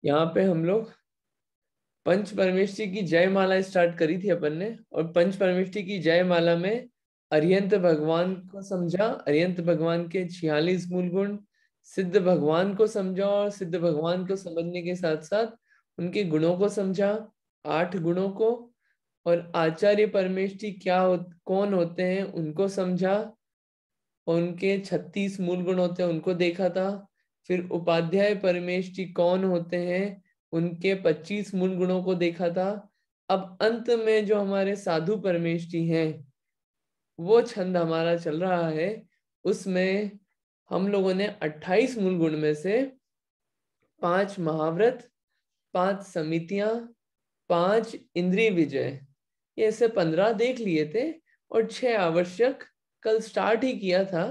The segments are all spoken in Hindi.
यहाँ पे हम लोग पंच परमेष्ठी की जय माला स्टार्ट करी थी अपन ने, और पंच परमेष्ठी की जय माला में अरिहंत भगवान को समझा, अरिहंत भगवान के 46 मूल गुण, सिद्ध भगवान को समझा, और सिद्ध भगवान को समझने के साथ साथ उनके गुणों को समझा, 8 गुणों को, और आचार्य परमेष्ठी कौन होते हैं उनको समझा, और उनके 36 मूल गुण होते हैं उनको देखा था। फिर उपाध्याय परमेष्ठी कौन होते हैं, उनके 25 मूल गुणों को देखा था। अब अंत में जो हमारे साधु परमेष्ठी हैं, वो छंद हमारा चल रहा है, उसमें हम लोगों ने 28 मूल गुण में से 5 महाव्रत, 5 समितियां, 5 इंद्रिय विजय, ये ऐसे 15 देख लिए थे, और 6 आवश्यक कल स्टार्ट ही किया था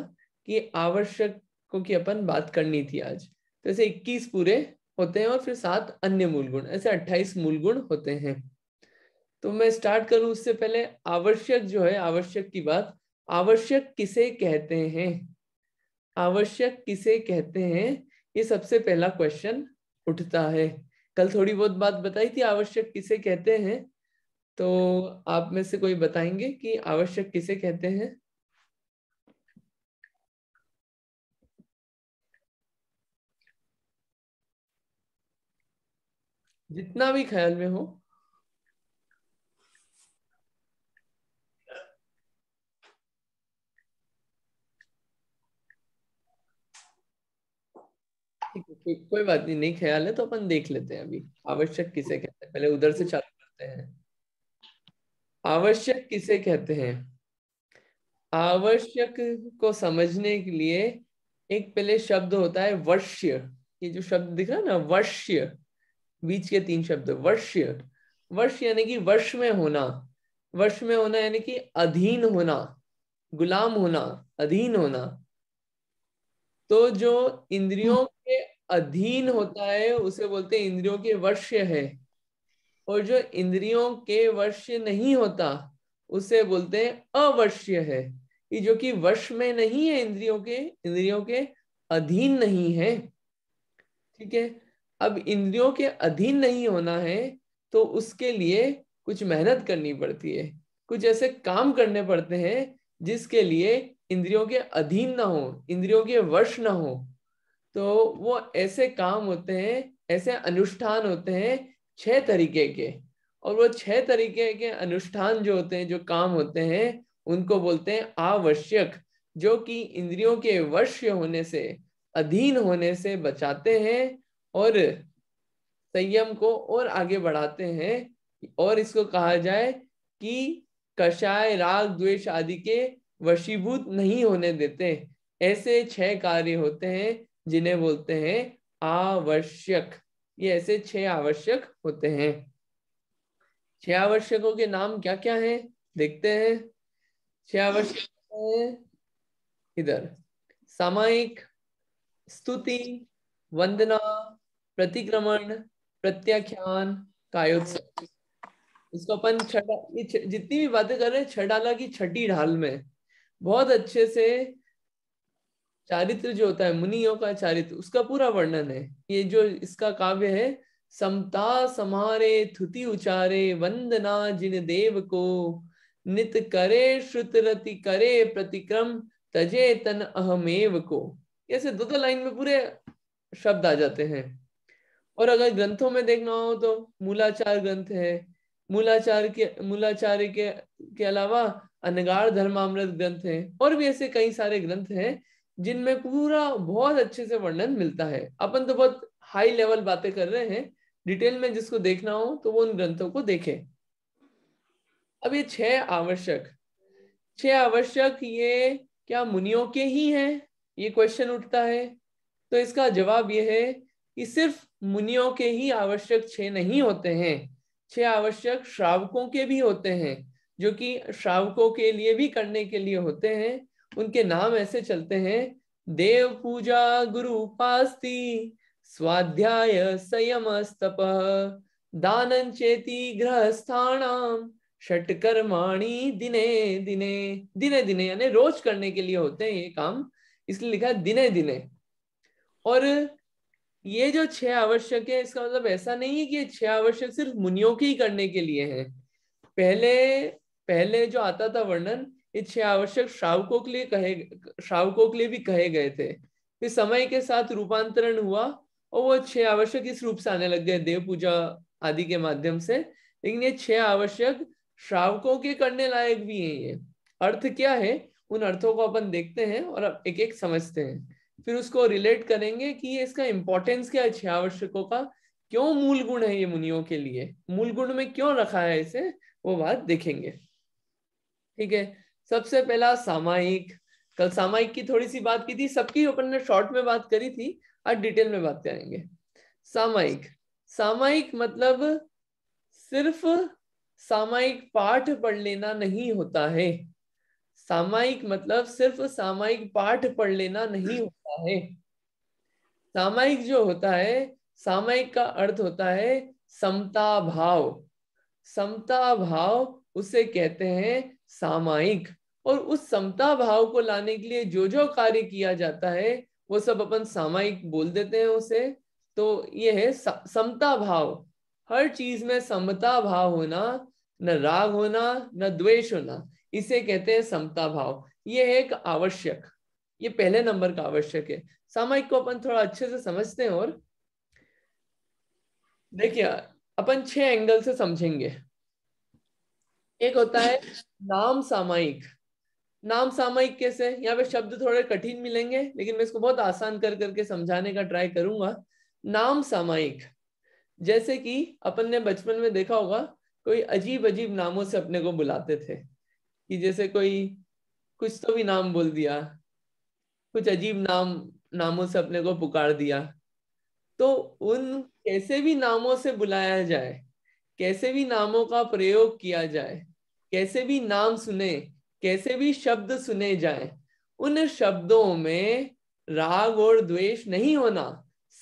कि आवश्यकों की अपन बात करनी थी आज। तो ऐसे 21 पूरे होते हैं, और फिर 7 अन्य मूल गुण, ऐसे 28 मूल गुण होते हैं। तो मैं स्टार्ट करूं उससे पहले आवश्यक जो है, आवश्यक की बात, आवश्यक किसे कहते हैं, आवश्यक किसे कहते हैं, ये सबसे पहला क्वेश्चन उठता है। कल थोड़ी बहुत बात बताई थी आवश्यक किसे कहते हैं, तो आप में से कोई बताएंगे कि आवश्यक किसे कहते हैं? जितना भी ख्याल में हो। ठीक है, कोई बात नहीं, नहीं ख्याल है तो अपन देख लेते हैं अभी आवश्यक किसे कहते हैं, पहले उधर से चालू करते हैं। आवश्यक किसे कहते हैं? आवश्यक को समझने के लिए एक पहले शब्द होता है वर्ष्य। ये जो शब्द दिख रहा है ना, वर्ष्य, बीच के 3 शब्द, वर्ष्य, वर्ष यानी कि वश में होना, वश में होना यानी कि अधीन होना, गुलाम होना, अधीन होना। तो जो इंद्रियों के अधीन होता है उसे बोलते हैं इंद्रियों के वश्य है, और जो इंद्रियों के वश्य नहीं होता उसे बोलते हैं अवश्य है। ये जो कि वश में नहीं है, इंद्रियों के अधीन नहीं है। ठीक है। अब इंद्रियों के अधीन नहीं होना है, तो उसके लिए कुछ मेहनत करनी पड़ती है, कुछ ऐसे काम करने पड़ते हैं जिसके लिए इंद्रियों के अधीन ना हो, इंद्रियों के वश ना हो। तो वो ऐसे काम होते हैं, ऐसे अनुष्ठान होते हैं 6 तरीके के, और वो 6 तरीके के अनुष्ठान जो होते हैं, जो काम होते हैं, उनको बोलते हैं आवश्यक, जो कि इंद्रियों के वश होने से, अधीन होने से बचाते हैं, और संयम को और आगे बढ़ाते हैं, और इसको कहा जाए कि कषाय राग द्वेष आदि के वशीभूत नहीं होने देते। ऐसे 6 कार्य होते हैं जिन्हें बोलते हैं आवश्यक। ये ऐसे 6 आवश्यक होते हैं। 6 आवश्यकों के नाम क्या क्या हैं, देखते हैं। 6 आवश्यक हैं इधर: सामायिक, स्तुति, वंदना, प्रतिक्रमण, प्रत्याख्यान, कायोत्सव। इसको अपन जितनी भी बातें कर रहे हैं, छटाला की छठी ढाल में बहुत अच्छे से चारित्र जो होता है, मुनियों का चारित्र, उसका पूरा वर्णन है। ये जो इसका काव्य है, समता समारे थुति उचारे, वंदना जिन देव को, नित करे श्रुतरति करे प्रतिक्रम, तजे तन अहमेव को। ऐसे दो दो लाइन में पूरे शब्द आ जाते हैं। और अगर ग्रंथों में देखना हो तो मूलाचार ग्रंथ है, मूलाचार्य के अलावा अनगार धर्मामृत ग्रंथ है, और भी ऐसे कई सारे ग्रंथ हैं जिनमें पूरा बहुत अच्छे से वर्णन मिलता है। अपन तो बहुत हाई लेवल बातें कर रहे हैं, डिटेल में जिसको देखना हो तो वो उन ग्रंथों को देखे। अब ये 6 आवश्यक ये क्या मुनियों के ही हैं, ये क्वेश्चन उठता है। तो इसका जवाब ये है कि सिर्फ मुनियों के ही आवश्यक 6 नहीं होते हैं, 6 आवश्यक श्रावकों के भी होते हैं, जो कि श्रावकों के लिए भी करने के लिए होते हैं। उनके नाम ऐसे चलते हैं: देव पूजा, गुरु उपास्ति, स्वाध्याय संयम तप, दानं चेति गृहस्थानाम, षटकर्माणि दिने दिने। दिने दिने यानी रोज करने के लिए होते हैं ये काम, इसलिए लिखा है दिने दिने। और ये जो 6 आवश्यक है, इसका मतलब ऐसा नहीं है कि ये 6 आवश्यक सिर्फ मुनियों के ही करने के लिए हैं। पहले पहले जो आता था वर्णन, ये 6 आवश्यक श्रावकों के लिए श्रावकों के लिए भी कहे गए थे। फिर समय के साथ रूपांतरण हुआ और वो 6 आवश्यक इस रूप से आने लग गए देव पूजा आदि के माध्यम से। लेकिन ये 6 आवश्यक श्रावकों के करने लायक भी हैं। ये अर्थ क्या है, उन अर्थों को अपन देखते हैं और अब एक एक समझते हैं, फिर उसको रिलेट करेंगे कि ये इसका इंपॉर्टेंस क्या है 6 आवश्यकों का, क्यों मूल गुण है ये मुनियों के लिए, मूल गुण में क्यों रखा है इसे, वो बात देखेंगे। ठीक है, सबसे पहला सामायिक। कल सामायिक की थोड़ी सी बात की थी, सबकी अपन ने शॉर्ट में बात करी थी, आज डिटेल में बात करेंगे। सामायिक, सामायिक मतलब सिर्फ सामायिक पाठ पढ़ लेना नहीं होता है। सामायिक मतलब सिर्फ सामायिक पाठ पढ़ लेना नहीं होता है। सामायिक जो होता है, सामायिक का अर्थ होता है समता भाव। समता भाव उसे कहते हैं सामायिक। और उस समता भाव को लाने के लिए जो जो कार्य किया जाता है वो सब अपन सामायिक बोल देते हैं उसे। तो ये है समता भाव, हर चीज में समता भाव होना, न राग होना न द्वेष होना, इसे कहते हैं समता भाव। ये है एक आवश्यक, ये पहले नंबर का आवश्यक है। सामायिक को अपन थोड़ा अच्छे से समझते हैं और देखिए अपन 6 एंगल से समझेंगे। एक होता है नाम सामायिक। नाम सामायिक कैसे, यहाँ पे शब्द थोड़े कठिन मिलेंगे लेकिन मैं इसको बहुत आसान कर करके समझाने का ट्राई करूंगा। नाम सामायिक, जैसे कि अपन ने बचपन में देखा होगा, कोई अजीब अजीब नामों से अपने को बुलाते थे, कि जैसे कोई कुछ तो भी नाम बोल दिया, कुछ अजीब नामों से अपने को पुकार दिया। तो उन कैसे भी नामों से बुलाया जाए, कैसे भी नामों का प्रयोग किया जाए, कैसे भी नाम सुने, कैसे भी शब्द सुने जाए, उन शब्दों में राग और द्वेष नहीं होना,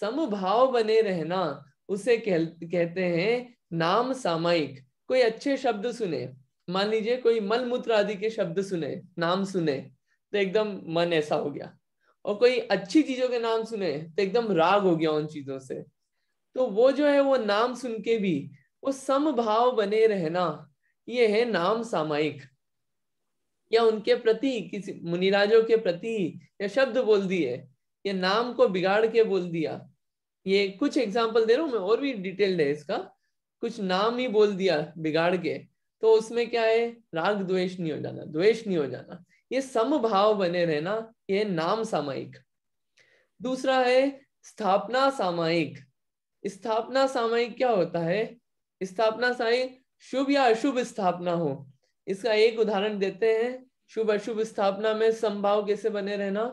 समभाव बने रहना, उसे कहते हैं नाम सामायिक। कोई अच्छे शब्द सुने, मान लीजिए कोई मल मूत्र आदि के शब्द सुने, नाम सुने, तो एकदम मन ऐसा हो गया। और कोई अच्छी चीजों के नाम सुने तो एकदम राग हो गया उन चीजों से। तो वो जो है वो नाम सुन के भी वो समभाव बने रहना, ये है नाम सामायिक। या उनके प्रति, किसी मुनिराजों के प्रति या शब्द बोल दिए, या नाम को बिगाड़ के बोल दिया। ये कुछ एग्जांपल दे रहा हूं मैं, और भी डिटेल्ड है इसका। कुछ नाम ही बोल दिया बिगाड़ के, तो उसमें क्या है, राग द्वेष नहीं हो जाना, द्वेष नहीं हो जाना, ये समभाव बने रहना, ये नाम सामायिक। दूसरा है स्थापना सामायिक। स्थापना सामयिक क्या होता है, स्थापना सामयिक शुभ या अशुभ स्थापना हो, इसका एक उदाहरण देते हैं। शुभ अशुभ स्थापना में समभाव कैसे बने रहना,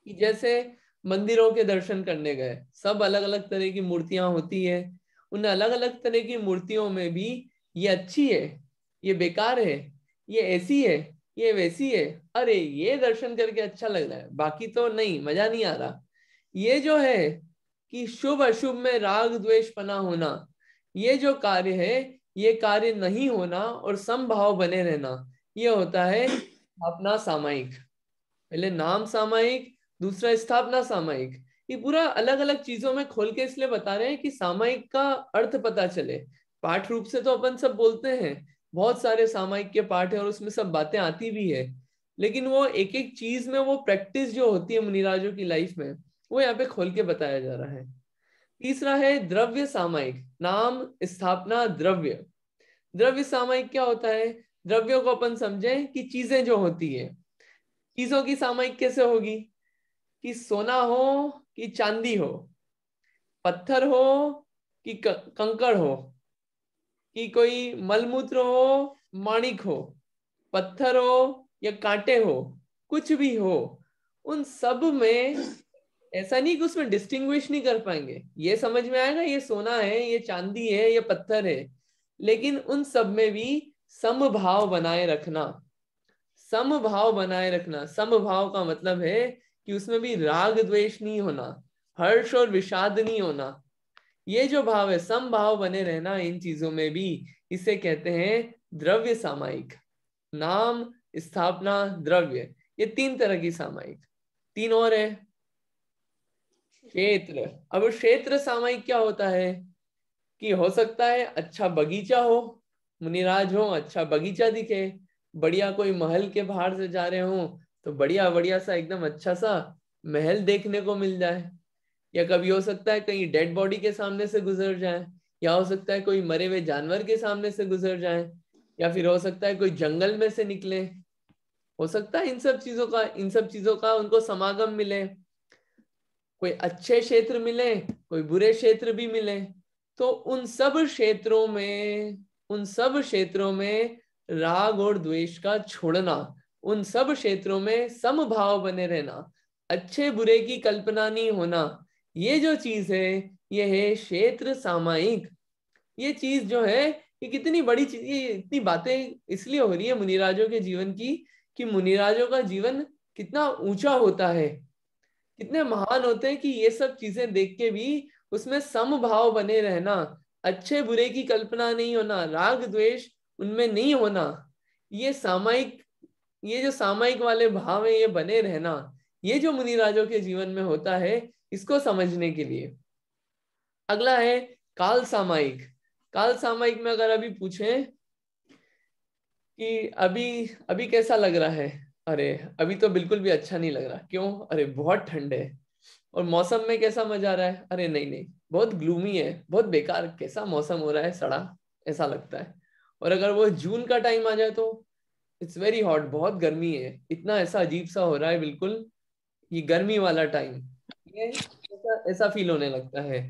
कि जैसे मंदिरों के दर्शन करने गए, सब अलग अलग तरह की मूर्तियां होती है, उन अलग अलग तरह की मूर्तियों में भी ये अच्छी है, ये बेकार है, ये ऐसी है, ये वैसी है, अरे ये दर्शन करके अच्छा लग रहा है, बाकी तो नहीं, मजा नहीं आ रहा। ये जो है कि शुभ अशुभ में राग द्वेष पना होना, ये जो कार्य है, ये कार्य नहीं होना और समभाव बने रहना, ये होता है अपना सामायिक। पहले नाम सामायिक, दूसरा स्थापना सामायिक। ये पूरा अलग अलग चीजों में खोल के इसलिए बता रहे हैं कि सामायिक का अर्थ पता चले। पाठ रूप से तो अपन सब बोलते हैं, बहुत सारे सामायिक के पाठ है और उसमें सब बातें आती भी है, लेकिन वो एक एक चीज में वो प्रैक्टिस जो होती है मुनिराजों की लाइफ में, वो यहाँ पे खोल के बताया जा रहा है। तीसरा है द्रव्य सामायिक। नाम स्थापना द्रव्य। द्रव्य सामायिक क्या होता है, द्रव्यों को अपन समझें कि चीजें जो होती है, चीजों की सामायिक कैसे होगी, कि सोना हो कि चांदी हो, पत्थर हो कि कंकड़ हो, कि कोई मलमूत्र हो, माणिक हो, पत्थर हो या कांटे हो, कुछ भी हो, उन सब में ऐसा नहीं कि उसमें डिस्टिंग्विश नहीं कर पाएंगे, ये समझ में आएगा ये सोना है, ये चांदी है, ये पत्थर है, लेकिन उन सब में भी समभाव बनाए रखना। समभाव बनाए रखना, समभाव का मतलब है कि उसमें भी राग द्वेष नहीं होना, हर्ष और विषाद नहीं होना, ये जो भाव है समभाव बने रहना इन चीजों में भी, इसे कहते हैं द्रव्य सामायिक। नाम स्थापना द्रव्य, ये 3 तरह की सामायिक। 3 और है, क्षेत्र। अब क्षेत्र सामायिक क्या होता है कि हो सकता है अच्छा बगीचा हो, मुनिराज हो, अच्छा बगीचा दिखे, बढ़िया कोई महल के बाहर से जा रहे हो तो बढ़िया बढ़िया सा एकदम अच्छा सा महल देखने को मिल जाए, या कभी हो सकता है कहीं डेड बॉडी के सामने से गुजर जाए, या हो सकता है कोई मरे हुए जानवर के सामने से गुजर जाए, या फिर हो सकता है कोई जंगल में से निकले, हो सकता है इन सब चीजों का उनको समागम मिले, कोई अच्छे क्षेत्र मिले, कोई बुरे क्षेत्र भी मिले। तो उन सब क्षेत्रों में राग और द्वेष का छोड़ना, उन सब क्षेत्रों में समभाव बने रहना, अच्छे बुरे की कल्पना नहीं होना, ये जो चीज है ये है क्षेत्र सामायिक। ये चीज जो है ये कितनी बड़ी चीज, ये इतनी बातें इसलिए हो रही है मुनिराजों के जीवन की कि मुनिराजों का जीवन कितना ऊंचा होता है, कितने महान होते हैं कि ये सब चीजें देख के भी उसमें समभाव बने रहना, अच्छे बुरे की कल्पना नहीं होना, राग द्वेष उनमें नहीं होना, ये सामायिक, ये जो सामायिक वाले भाव है ये बने रहना, ये जो मुनिराजों के जीवन में होता है, इसको समझने के लिए अगला है काल सामायिक। काल सामायिक में अगर अभी पूछें कि अभी अभी कैसा लग रहा है, अरे अभी तो बिल्कुल भी अच्छा नहीं लग रहा, क्यों, अरे बहुत ठंड है। और मौसम में कैसा मजा आ रहा है, अरे नहीं नहीं बहुत ग्लूमी है, बहुत बेकार कैसा मौसम हो रहा है, सड़ा, ऐसा लगता है। और अगर वो जून का टाइम आ जाए तो इट्स वेरी हॉट, बहुत गर्मी है, इतना ऐसा अजीब सा हो रहा है, बिल्कुल ये गर्मी वाला टाइम, ये ऐसा ऐसा फील होने लगता है।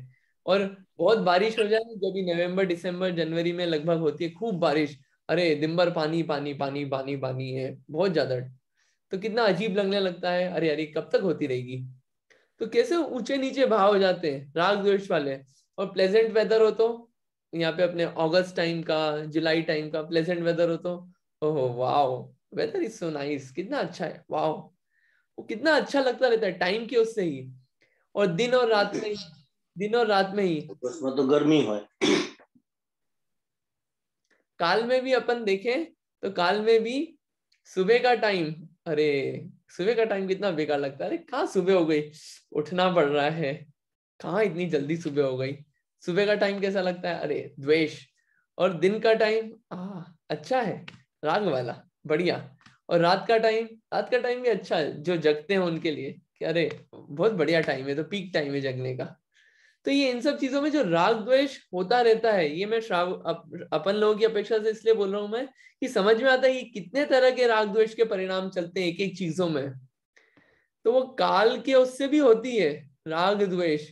और बहुत बारिश हो जाए, जो भी नवंबर दिसंबर जनवरी में लगभग होती है खूब बारिश, अरे दिन भर पानी पानी पानी पानी पानी है बहुत ज्यादा, तो कितना अजीब लगने लगता है, अरे अरे कब तक होती रहेगी। तो कैसे ऊंचे नीचे भाव हो जाते हैं राग द्वेष वाले। और प्लेजेंट वेदर हो तो यहाँ पे अपने अगस्त टाइम का, जुलाई टाइम का प्लेजेंट वेदर हो तो ओहो wow, weather is so nice, कितना अच्छा है, वाओ, वो कितना अच्छा लगता रहता है टाइम के उससे ही। और दिन और रात में ही उसमें तो गर्मी है। काल में भी अपन देखें तो काल में भी सुबह का टाइम, अरे सुबह का टाइम कितना बेकार लगता है, अरे कहाँ सुबह हो गई, उठना पड़ रहा है, कहाँ इतनी जल्दी सुबह हो गई। सुबह का टाइम कैसा लगता है, अरे द्वेष। और दिन का टाइम अच्छा है, राग वाला, बढ़िया। और रात का टाइम भी अच्छा है, जो जगते हैं उनके लिए कि अरे बहुत बढ़िया टाइम है, तो पीक टाइम है जगने का। तो ये इन सब चीजों में जो राग द्वेष होता रहता है, ये मैं अपन लोगों की अपेक्षा से इसलिए बोल रहा हूं मैं कि समझ में आता है कि कितने तरह के राग द्वेष के परिणाम चलते हैं एक एक चीजों में। तो वो काल के उससे भी होती है राग द्वेष,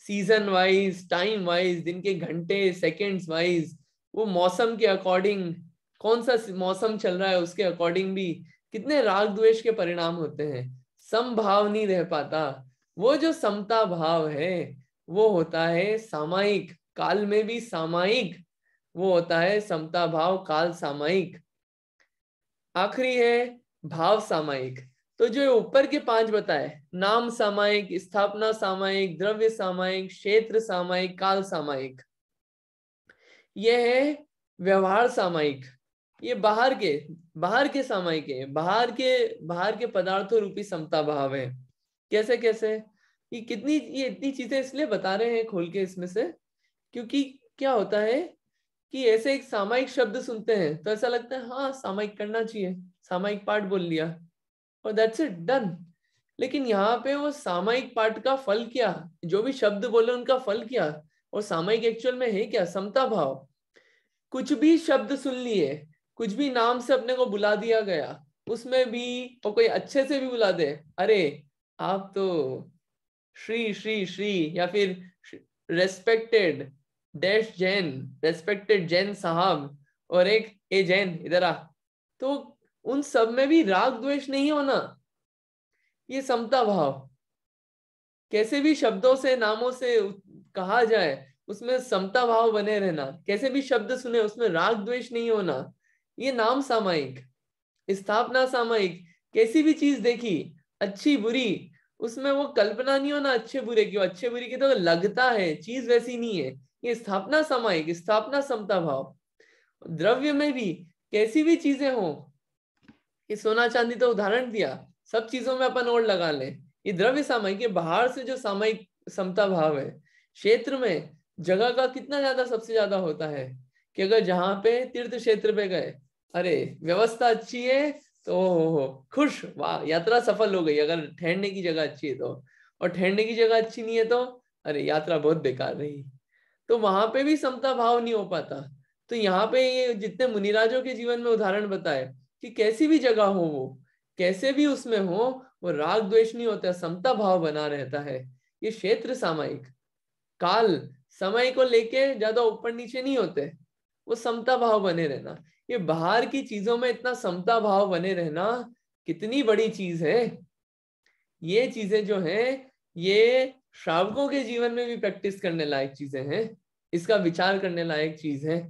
सीजन वाइज, टाइम वाइज, दिन के घंटे सेकंड्स वाइज, वो मौसम के अकॉर्डिंग, कौन सा मौसम चल रहा है उसके अकॉर्डिंग भी कितने राग द्वेष के परिणाम होते हैं। समभाव नहीं रह पाता, वो जो समता भाव है वो होता है सामायिक, काल में भी सामायिक, वो होता है समता भाव, काल सामायिक। आखिरी है भाव सामायिक। तो जो ऊपर के 5 बताए, नाम सामायिक, स्थापना सामायिक, द्रव्य सामायिक, क्षेत्र सामायिक, काल सामायिक, ये है व्यवहार सामायिक। ये बाहर के सामायिक है, बाहर के पदार्थों रूपी समता भाव है। कैसे कैसे, ये इतनी चीजें इसलिए बता रहे हैं खोल के इसमें से, क्योंकि क्या होता है कि ऐसे एक सामायिक शब्द सुनते हैं तो ऐसा लगता है हाँ सामायिक करना चाहिए, सामायिक पाठ बोल लिया और दैट्स इट, डन। लेकिन यहाँ पे वो सामायिक पाठ का फल क्या, जो भी शब्द बोले उनका फल क्या, और सामायिक एक्चुअल में है क्या, समता भाव। कुछ भी शब्द सुन लिए, कुछ भी नाम से अपने को बुला दिया गया, उसमें भी और कोई अच्छे से भी बुला दे, अरे आप तो श्री श्री श्री, या फिर respected dash Jain, respected Jain साहब, और एक ए जैन इधर आ, तो उन सब में भी राग द्वेष नहीं होना, ये समता भाव। कैसे भी शब्दों से नामों से कहा जाए उसमें समता भाव बने रहना, कैसे भी शब्द सुने उसमें राग द्वेष नहीं होना, ये नाम सामायिक। स्थापना सामायिक, कैसी भी चीज देखी अच्छी बुरी, उसमें वो कल्पना नहीं होना अच्छे बुरे की, अच्छे बुरी की तो लगता है चीज वैसी नहीं है, ये स्थापना सामायिक, स्थापना समता भाव। द्रव्य में भी कैसी भी चीजें हो, ये सोना चांदी तो उदाहरण दिया, सब चीजों में अपन और लगा ले, ये द्रव्य सामायिक, ये बाहर से जो सामायिक समता भाव है। क्षेत्र में जगह का कितना ज्यादा, सबसे ज्यादा होता है कि अगर जहां पे तीर्थ क्षेत्र पे गए, अरे व्यवस्था अच्छी है तो खुश, वाह यात्रा सफल हो गई, अगर ठहरने की जगह अच्छी है तो, और ठहरने की जगह अच्छी नहीं है तो अरे यात्रा बहुत बेकार रही, तो वहां पे भी समता भाव नहीं हो पाता। तो यहाँ पे ये जितने मुनिराजों के जीवन में उदाहरण बताए कि कैसी भी जगह हो, वो कैसे भी उसमें हो, वो राग द्वेष नहीं होता, समता भाव बना रहता है। ये क्षेत्र सामायिक, काल समय को लेके ज्यादा ऊपर नीचे नहीं होते, वो समता भाव बने रहना। ये बाहर की चीजों में इतना समता भाव बने रहना कितनी बड़ी चीज है। ये चीजें जो हैं, ये श्रावकों के जीवन में भी प्रैक्टिस करने लायक चीजें हैं, इसका विचार करने लायक चीज है।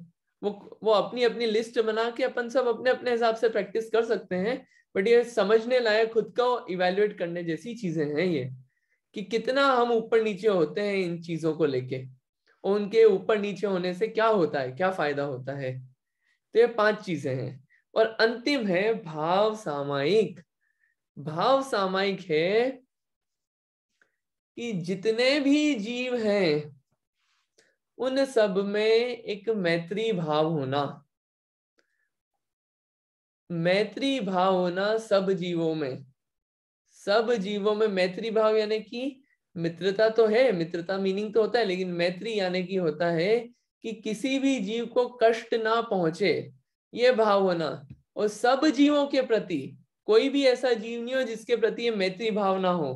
वो अपनी अपनी लिस्ट बना के अपन सब अपने अपने हिसाब से प्रैक्टिस कर सकते हैं, बट ये समझने लायक, खुद को इवेल्युएट करने जैसी चीजें हैं ये, कि कितना हम ऊपर नीचे होते हैं इन चीजों को लेके, और उनके ऊपर नीचे होने से क्या होता है, क्या फायदा होता है। तो ये 5 चीजें हैं। और अंतिम है भाव सामायिक। भाव सामायिक है कि जितने भी जीव हैं उन सब में एक मैत्री भाव होना। मैत्री भाव होना सब जीवों में, सब जीवों में मैत्री भाव, यानी कि मित्रता तो है, मित्रता मीनिंग तो होता है, लेकिन मैत्री यानी कि होता है कि किसी भी जीव को कष्ट ना पहुंचे, ये भाव होना। और सब जीवों के प्रति, कोई भी ऐसा जीव नहीं हो जिसके प्रति ये मैत्री भाव ना हो,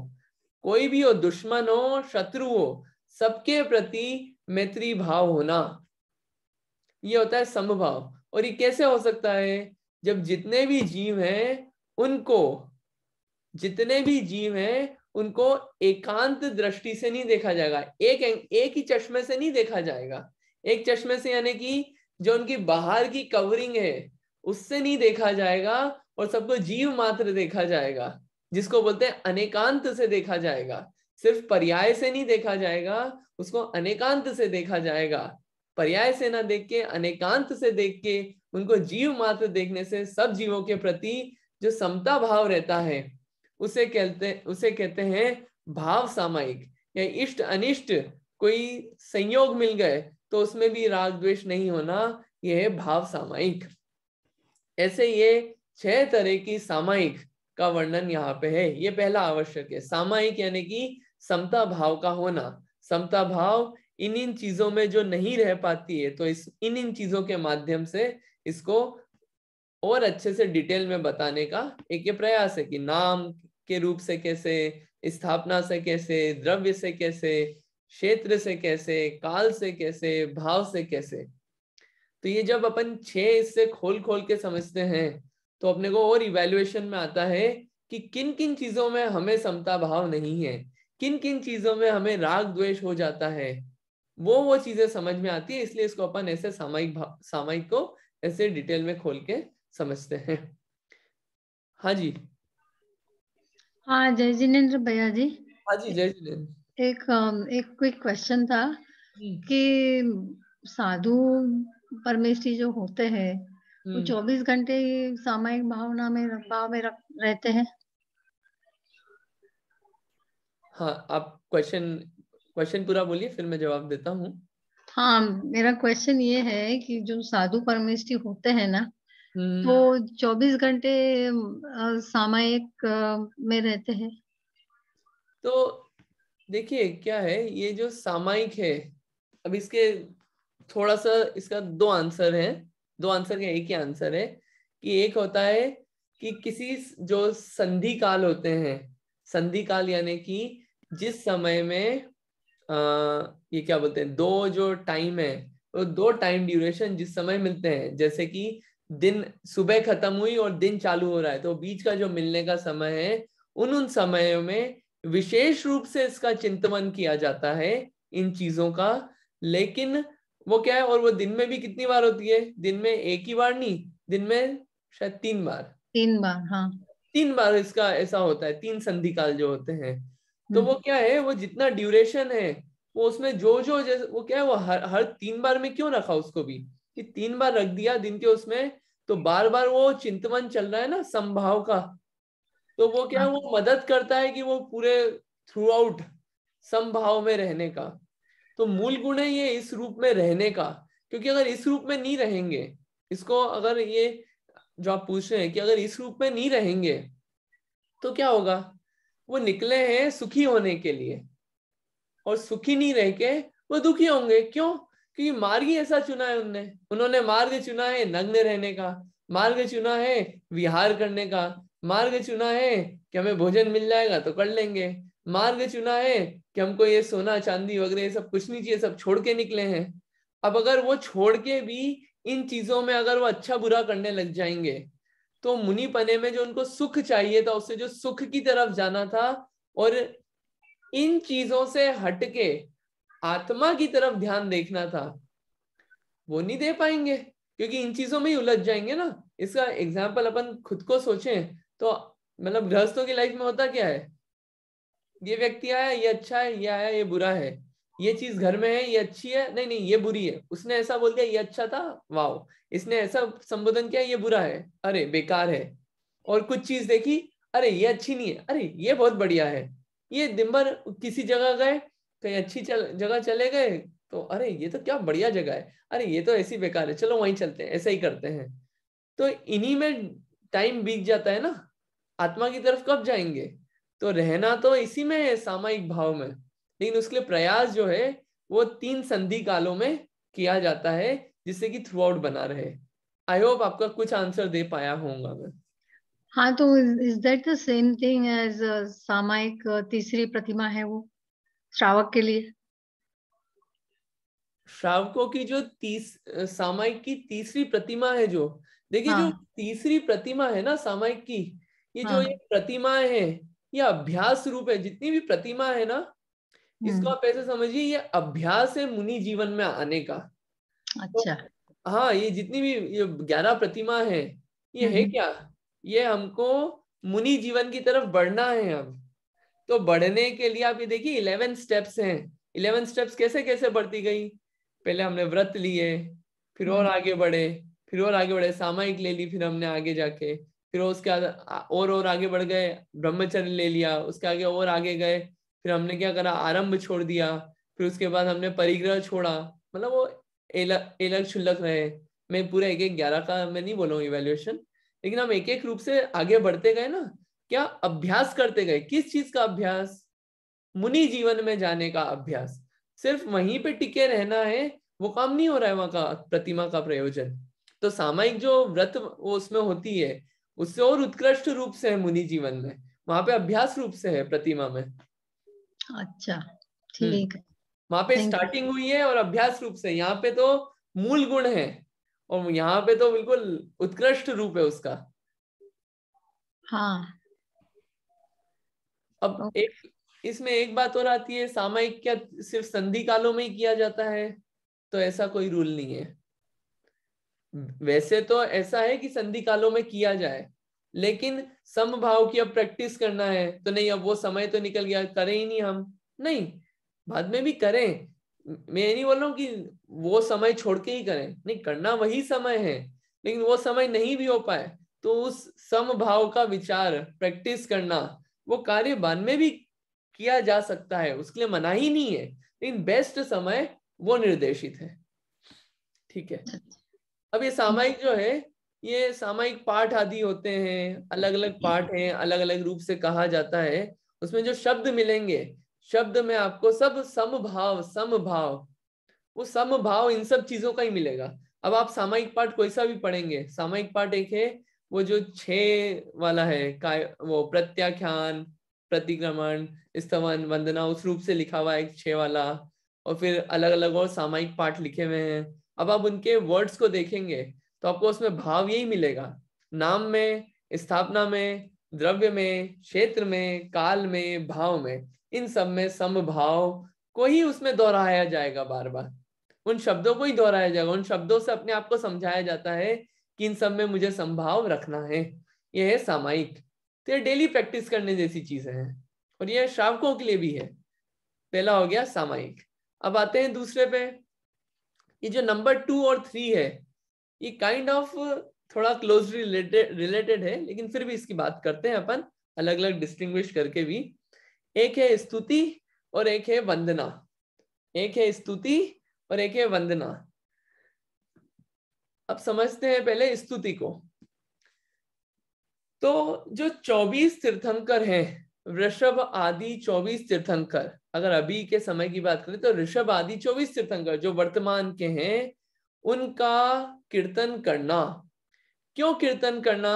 कोई भी हो, दुश्मन हो शत्रु हो, सबके प्रति मैत्री भाव होना, ये होता है समभाव। और ये कैसे हो सकता है, जब जितने भी जीव हैं उनको, जितने भी जीव हैं उनको एकांत दृष्टि से नहीं देखा जाएगा, एक ही चश्मे से नहीं देखा जाएगा। एक चश्मे से यानी कि जो उनकी बाहर की कवरिंग है उससे नहीं देखा जाएगा, और सबको जीव मात्र देखा जाएगा, जिसको बोलते हैं अनेकांत से देखा जाएगा। सिर्फ पर्याय से नहीं देखा जाएगा, उसको अनेकांत से देखा जाएगा। पर्याय से ना देख के अनेकांत से देख के, उनको जीव मात्र देखने से सब जीवों के प्रति जो समता भाव रहता है, उसे कहते हैं भाव सामायिक। या इष्ट अनिष्ट कोई संयोग मिल गए तो उसमें भी राग द्वेष नहीं होना, यह है भाव सामायिक। ऐसे ये 6 तरह की सामायिक का वर्णन यहाँ पे है। ये पहला आवश्यक है, सामायिक यानी कि समता भाव का होना। समता भाव इन चीजों में जो नहीं रह पाती है, तो इन चीजों के माध्यम से इसको और अच्छे से डिटेल में बताने का एक ये प्रयास है कि नाम के रूप से कैसे, स्थापना से कैसे, द्रव्य से कैसे, क्षेत्र से कैसे, काल से कैसे, भाव से कैसे। तो ये जब अपन 6 इससे खोल खोल के समझते हैं तो अपने को और इवैल्यूएशन में आता है कि किन किन चीजों में हमें समता भाव नहीं है, किन किन चीजों में हमें राग द्वेष हो जाता है, वो चीजें समझ में आती है। इसलिए इसको अपन ऐसे सामायिक को ऐसे डिटेल में खोल के समझते हैं। हाँ जी। हाँ, जय जिनेन्द्र भैया जी। हाँ जी, जय जिनेन्द्र। एक क्विक क्वेश्चन था कि साधु परमेष्ठी जो होते हैं वो 24 घंटे सामायिक भावना में रहते हैं। हाँ, आप क्वेश्चन पूरा बोलिए, फिर मैं जवाब देता हूँ। हाँ, मेरा क्वेश्चन ये है कि जो साधु परमेष्ठी होते हैं ना, तो 24 घंटे सामायिक में रहते हैं। तो देखिए क्या है, ये जो सामायिक है, अब इसके थोड़ा सा इसका 2 आंसर है, 2 आंसर का एक ही आंसर है। कि एक होता है कि किसी जो संधि काल होते हैं, संधि काल यानी कि जिस समय में ये क्या बोलते हैं, 2 जो टाइम है, वो 2 टाइम ड्यूरेशन जिस समय मिलते हैं, जैसे कि दिन सुबह खत्म हुई और दिन चालू हो रहा है, तो बीच का जो मिलने का समय है, उन समयों में विशेष रूप से इसका चिंतन किया जाता है इन चीजों का। लेकिन वो क्या है, और वो दिन में भी कितनी बार होती है, दिन में एक ही बार नहीं, दिन में शायद 3 बार, 3 बार, हाँ 3 बार इसका ऐसा होता है, 3 संधि काल जो होते हैं। तो वो क्या है, वो जितना ड्यूरेशन है, वो उसमें जो जो जैसे वो क्या है, वो हर 3 बार में क्यों रखा उसको भी, कि 3 बार रख दिया दिन के उसमें, तो बार बार वो चिंतन चल रहा है ना संभाव का, तो वो क्या है, वो मदद करता है कि वो पूरे थ्रू आउट समभाव में रहने का। तो मूल गुण है ये इस रूप में रहने का, क्योंकि अगर इस रूप में नहीं रहेंगे, इसको अगर ये जो आप पूछ रहे हैं कि अगर इस रूप में नहीं रहेंगे तो क्या होगा, वो निकले हैं सुखी होने के लिए, और सुखी नहीं रह के वो दुखी होंगे। क्यों? क्योंकि मार्ग ही ऐसा चुना है उन्होंने मार्ग चुना है नग्न रहने का, मार्ग चुना है विहार करने का, मार्ग चुना है कि हमें भोजन मिल जाएगा तो कर लेंगे, मार्ग चुना है कि हमको ये सोना चांदी वगैरह ये सब कुछ नहीं चाहिए, सब छोड़ के निकले हैं। अब अगर वो छोड़ के भी इन चीजों में अगर वो अच्छा बुरा करने लग जाएंगे, तो मुनि पने में जो उनको सुख चाहिए था, उससे जो सुख की तरफ जाना था, और इन चीजों से हटके आत्मा की तरफ ध्यान देखना था, वो नहीं दे पाएंगे, क्योंकि इन चीजों में ही उलझ जाएंगे ना। इसका एग्जाम्पल अपन खुद को सोचें तो, मतलब गृहस्थों की लाइफ में होता क्या है, ये व्यक्ति आया ये अच्छा है, ये आया ये बुरा है, ये चीज घर में है ये अच्छी है, नहीं नहीं ये बुरी है, उसने ऐसा बोल दिया ये अच्छा था, वाह, इसने ऐसा संबोधन किया ये बुरा है, अरे बेकार है, और कुछ चीज देखी, अरे ये अच्छी नहीं है, अरे ये बहुत बढ़िया है। ये दिन भर किसी जगह गए, कहीं अच्छी जगह चले गए तो अरे ये तो क्या बढ़िया जगह है, अरे ये तो ऐसी बेकार है, चलो वहीं चलते हैं, ऐसा ही करते हैं। तो इन्हीं में टाइम बीत जाता है ना, आत्मा की तरफ कब जाएंगे? तो रहना तो इसी में है, सामायिक भाव में, लेकिन उसके लिए प्रयास जो है वो 3 संधि कालों में किया जाता है, जिससे कि थ्रू आउट बना रहे। आई होप आपका कुछ आंसर दे पाया होऊंगा मैं। हाँ, तो is that the same thing as सामायिक तीसरी प्रतिमा है वो श्रावक के लिए? श्रावकों की जो सामायिक की तीसरी प्रतिमा है, जो देखिए जो हाँ तीसरी प्रतिमा है ना सामायिक की, ये जो ये हाँ। प्रतिमाएं है, ये अभ्यास रूप है। जितनी भी प्रतिमा है ना, इसको आप ऐसे समझिए ये अभ्यास है मुनि जीवन में आने का। तो अच्छा। हाँ, ये जितनी भी ये 11 प्रतिमा है, ये है हम्म। क्या, ये हमको मुनि जीवन की तरफ बढ़ना है अब। तो बढ़ने के लिए आप ये देखिए 11 स्टेप्स हैं। 11 स्टेप्स कैसे कैसे बढ़ती गई, पहले हमने व्रत लिए, फिर और आगे बढ़े, फिर और आगे बढ़े, सामायिक ले ली फिर हमने आगे जाके, फिर उसके बाद और आगे बढ़ गए, ब्रह्मचर्य ले लिया, उसके आगे और आगे गए, फिर हमने क्या करा, आरंभ छोड़ दिया, फिर उसके बाद हमने परिग्रह छोड़ा, मतलब वो एलग शुल्लक रहे। मैं पूरा एक एक 11 का मैं नहीं बोलूँ इवेल्युएशन, लेकिन हम एक एक रूप से आगे बढ़ते गए ना, क्या अभ्यास करते गए। किस चीज का अभ्यास? मुनि जीवन में जाने का अभ्यास। सिर्फ वहीं पे टिके रहना है वो काम नहीं हो रहा है वहां का प्रतिमा का प्रयोजन। तो सामायिक जो व्रत वो उसमें होती है, उससे और उत्कृष्ट रूप से है मुनि जीवन में, वहां पे अभ्यास रूप से है प्रतिमा में। अच्छा, ठीक है। वहां पे थैंक यू। स्टार्टिंग हुई है और अभ्यास रूप से, यहाँ पे तो मूल गुण है, और यहाँ पे तो बिल्कुल उत्कृष्ट रूप है उसका। हाँ। अब एक इसमें एक बात और आती है, सामायिक क्या सिर्फ संधि कालों में ही किया जाता है? तो ऐसा कोई रूल नहीं है। वैसे तो ऐसा है कि संधि कालों में किया जाए, लेकिन समभाव की अब प्रैक्टिस करना है तो नहीं, अब वो समय तो निकल गया, करें ही नहीं हम, नहीं, बाद में भी करें। मैं ये नहीं बोल रहा हूँ कि वो समय छोड़ के ही करें, नहीं, करना वही समय है, लेकिन वो समय नहीं भी हो पाए तो उस समभाव का विचार प्रैक्टिस करना, वो कार्य बाद में भी किया जा सकता है, उसके लिए मना ही नहीं है, लेकिन बेस्ट समय वो निर्देशित है। ठीक है। अब ये सामायिक जो है, ये सामायिक पाठ आदि होते हैं, अलग अलग पाठ हैं, अलग अलग रूप से कहा जाता है। उसमें जो शब्द मिलेंगे, शब्द में आपको सब समभाव समभाव, वो समभाव इन सब चीजों का ही मिलेगा। अब आप सामायिक पाठ कोई सा भी पढ़ेंगे, सामायिक पाठ एक है वो जो 6 वाला है, वो प्रत्याख्यान, प्रतिक्रमण, स्तवन, वंदना, उस रूप से लिखा हुआ है एक 6 वाला, और फिर अलग अलग और सामायिक पाठ लिखे हुए हैं। अब आप उनके वर्ड्स को देखेंगे तो आपको उसमें भाव यही मिलेगा, नाम में, स्थापना में, द्रव्य में, क्षेत्र में, काल में, भाव में, इन सब में समभाव को ही उसमें दोहराया जाएगा, बार बार उन शब्दों को ही दोहराया जाएगा, उन शब्दों से अपने आप को समझाया जाता है कि इन सब में मुझे संभाव रखना है। यह है सामायिक। तो ये डेली प्रैक्टिस करने जैसी चीजें हैं, और ये श्रावकों के लिए भी है। पहला हो गया सामायिक। अब आते हैं दूसरे पे। ये जो नंबर 2 और 3 है, ये काइंड ऑफ थोड़ा क्लोजली रिलेटेड है, लेकिन फिर भी इसकी बात करते हैं अपन अलग अलग डिस्टिंग्विश करके भी। एक है स्तुति और एक है वंदना। एक है स्तुति और एक है वंदना। अब समझते हैं पहले स्तुति को। तो जो 24 तीर्थंकर हैं, ऋषभ आदि 24 तीर्थंकर, अगर अभी के समय की बात करें तो ऋषभ आदि 24 तीर्थंकर जो वर्तमान के हैं, उनका कीर्तन करना। क्यों कीर्तन करना?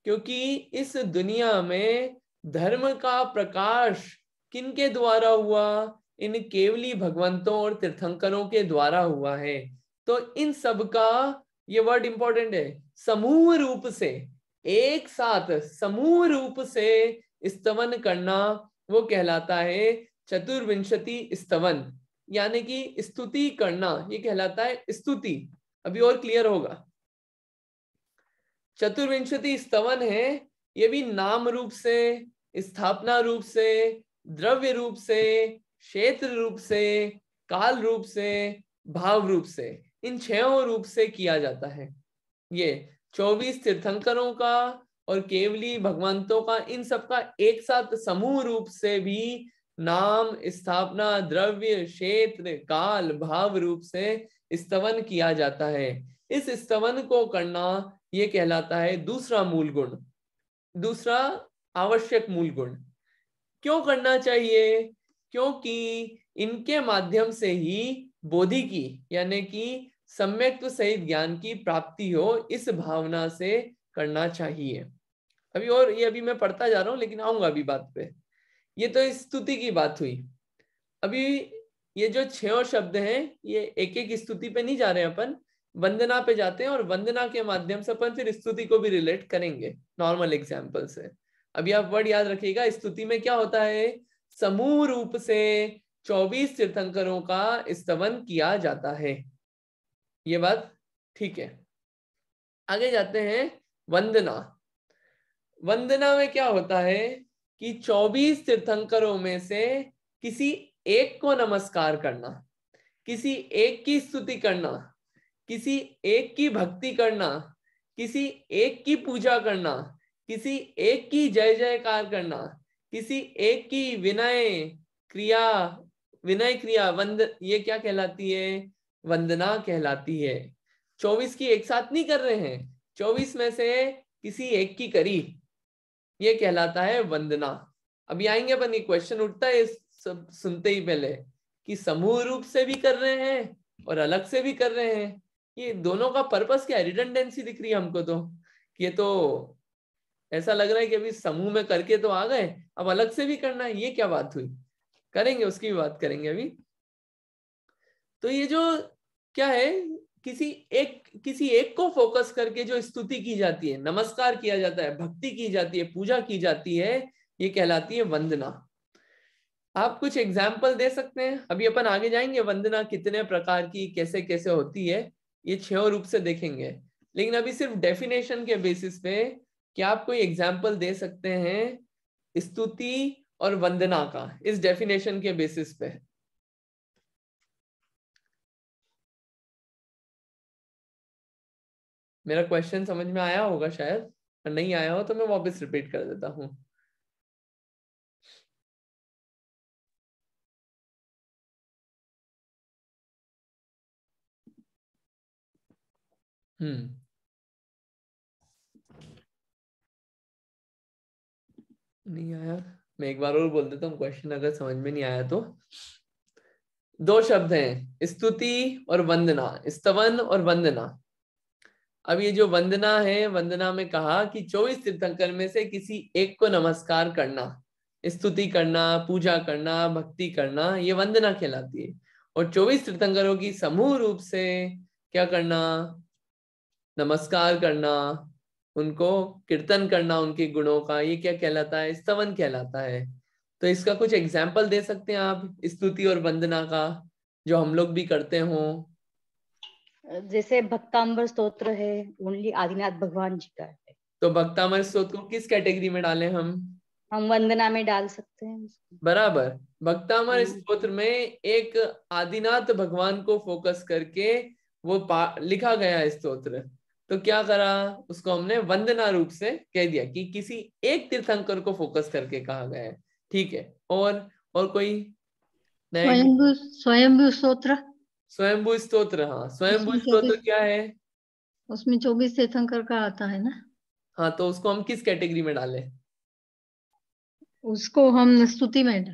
क्योंकि इस दुनिया में धर्म का प्रकाश किनके द्वारा हुआ? इन केवली भगवंतों और तीर्थंकरों के द्वारा हुआ है। तो इन सब का, ये वर्ड इंपॉर्टेंट है, समूह रूप से, एक साथ समूह रूप से स्तवन करना, वो कहलाता है चतुर्विंशति स्तवन, यानी कि स्तुति करना, ये कहलाता है स्तुति। अभी और क्लियर होगा। चतुर्विंशति स्तवन है, ये भी नाम रूप से, स्थापना रूप से, द्रव्य रूप से, क्षेत्र रूप से, काल रूप से, भाव रूप से, इन 6 रूप से किया जाता है। ये 24 तीर्थंकरों का और केवली भगवंतों का, इन सब का एक साथ समूह रूप से भी नाम, स्थापना, द्रव्य, क्षेत्र, काल, भाव रूप से स्तवन किया जाता है। इस स्तवन को करना ये कहलाता है दूसरा मूल गुण, दूसरा आवश्यक मूल गुण। क्यों करना चाहिए? क्योंकि इनके माध्यम से ही बोधि की, यानी कि सम्यक्त्व सहित ज्ञान की प्राप्ति हो, इस भावना से करना चाहिए। अभी और ये अभी मैं पढ़ता जा रहा हूं, लेकिन आऊंगा अभी बात पे। ये तो स्तुति की बात हुई। अभी ये जो 6 शब्द हैं, ये एक एक स्तुति पे नहीं जा रहे हैं, अपन वंदना पे जाते हैं, और वंदना के माध्यम से अपन फिर स्तुति को भी रिलेट करेंगे नॉर्मल एग्जाम्पल से। अभी आप वर्ड याद रखिएगा, स्तुति में क्या होता है? समूह रूप से 24 तीर्थंकरों का स्तवन किया जाता है। ये बात ठीक है। आगे जाते हैं वंदना। वंदना में क्या होता है कि 24 तीर्थंकरों में से किसी एक को नमस्कार करना, किसी एक की स्तुति करना, किसी एक की भक्ति करना, किसी एक की पूजा करना, किसी एक की जय जयकार करना, किसी एक की विनय क्रिया ये क्या कहलाती है? वंदना कहलाती है। 24 की एक साथ नहीं कर रहे हैं, 24 में से किसी एक की करी, ये कहलाता है वंदना। अभी आएंगे अपन, ये क्वेश्चन उठता है सब सुनते ही पहले कि समूह रूप से भी कर रहे हैं और अलग से भी कर रहे हैं, ये दोनों का पर्पस क्या है? रिडंडेंसी दिख रही है हमको तो। ये तो ऐसा लग रहा है कि अभी समूह में करके तो आ गए, अब अलग से भी करना है, ये क्या बात हुई? करेंगे, उसकी भी बात करेंगे अभी। तो ये जो क्या है, किसी एक को फोकस करके जो स्तुति की जाती है, नमस्कार किया जाता है, भक्ति की जाती है, पूजा की जाती है, ये कहलाती है वंदना। आप कुछ एग्जाम्पल दे सकते हैं? अभी अपन आगे जाएंगे, वंदना कितने प्रकार की, कैसे कैसे होती है, ये 6 रूप से देखेंगे। लेकिन अभी सिर्फ डेफिनेशन के बेसिस पे क्या आप कोई एग्जाम्पल दे सकते हैं स्तुति और वंदना का, इस डेफिनेशन के बेसिस पे? मेरा क्वेश्चन समझ में आया होगा शायद, और नहीं आया हो तो मैं वापस रिपीट कर देता हूं। नहीं आया, मैं एक बार और बोल देता हूँ क्वेश्चन, अगर समझ में नहीं आया तो। 2 शब्द हैं, स्तुति और वंदना, स्तवन और वंदना। अब ये जो वंदना है, वंदना में कहा कि 24 तीर्थंकर में से किसी एक को नमस्कार करना, स्तुति करना, पूजा करना, भक्ति करना, ये वंदना कहलाती है। और 24 तीर्थंकरों की समूह रूप से क्या करना? नमस्कार करना, उनको कीर्तन करना उनके गुणों का, ये क्या कहलाता है? स्तवन कहलाता है। तो इसका कुछ एग्जाम्पल दे सकते हैं आप स्तुति और वंदना का, जो हम लोग भी करते हो? जैसे भक्तांबर स्तोत्र है, ओनली आदिनाथ भगवान जी का है। तो भक्तामर स्तोत्र को किस कैटेगरी में डालें हम वंदना में डाल सकते हैं। बराबर। भक्तामर स्तोत्र में एक आदिनाथ भगवान को फोकस करके वो लिखा गया है स्तोत्र। तो क्या करा, उसको हमने वंदना रूप से कह दिया कि किसी एक तीर्थंकर को फोकस करके कहा गया है। ठीक है, और कोई स्वयंभू स्तोत्र। स्वयंभू स्तोत्र, हाँ स्वयंभू उसमें स्तोत्र 24 क्या है? उसमें 24 तीर्थंकर का आता है ना। हाँ तो उसको हम किस कैटेगरी में डालें? उसको हम स्तुति में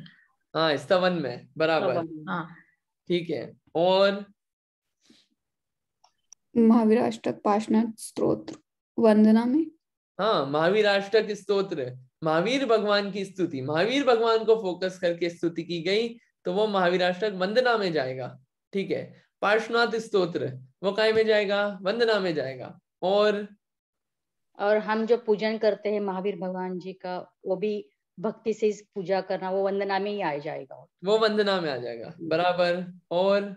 हाँ स्तवन में, बराबर। हाँ। ठीक है। और महावीर अष्टक पाशनाथ स्तोत्र वंदना में। हाँ महावीर अष्टक स्तोत्र, महावीर भगवान की स्तुति, महावीर भगवान को फोकस करके स्तुति की गई तो वो महावीर अष्टक वंदना में जाएगा। ठीक है। पार्श्वनाथ स्तोत्र वो काय में जाएगा? वंदना में जाएगा। और हम जो पूजन करते हैं महावीर भगवान जी का, वो भी भक्ति से पूजा करना, वो वंदना में ही आ जाएगा, वो वंदना में आ जाएगा, बराबर। और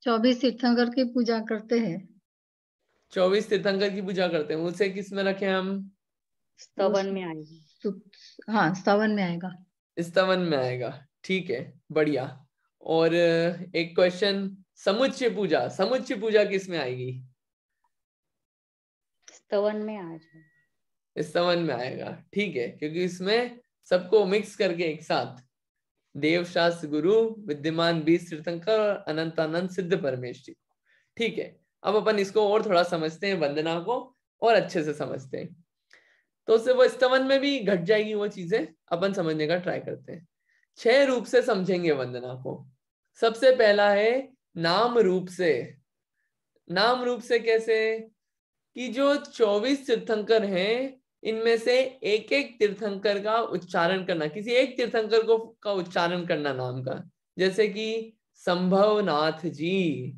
24 तीर्थंकर की पूजा करते हैं, 24 तीर्थंकर की पूजा करते हैं, उसे किस में रखें हम? स्तवन में आएगा। हाँ स्तवन में आएगा। स्तवन में आएगा। ठीक है, बढ़िया। और एक क्वेश्चन, समुच्चय पूजा, समुच्चय पूजा किस में आएगी? स्तवन में आ जाएगा। स्तवन में आएगा। ठीक है, क्योंकि इसमें सबको मिक्स करके एक साथ देव शास्त्र गुरु विद्यमान 20 तीर्थंकर और अनंतानंद सिद्ध परमेश्वरी। ठीक है, अब अपन इसको और थोड़ा समझते हैं, वंदना को और अच्छे से समझते हैं। तो उससे वो स्तवन में भी घट जाएगी वो चीजें, अपन समझने का ट्राई करते हैं। 6 रूप से समझेंगे वंदना को। सबसे पहला है नाम रूप से। नाम रूप से कैसे? कि जो 24 तीर्थंकर हैं इनमें से एक एक तीर्थंकर का उच्चारण करना, किसी एक तीर्थंकर को का उच्चारण करना नाम का। जैसे कि संभवनाथ जी,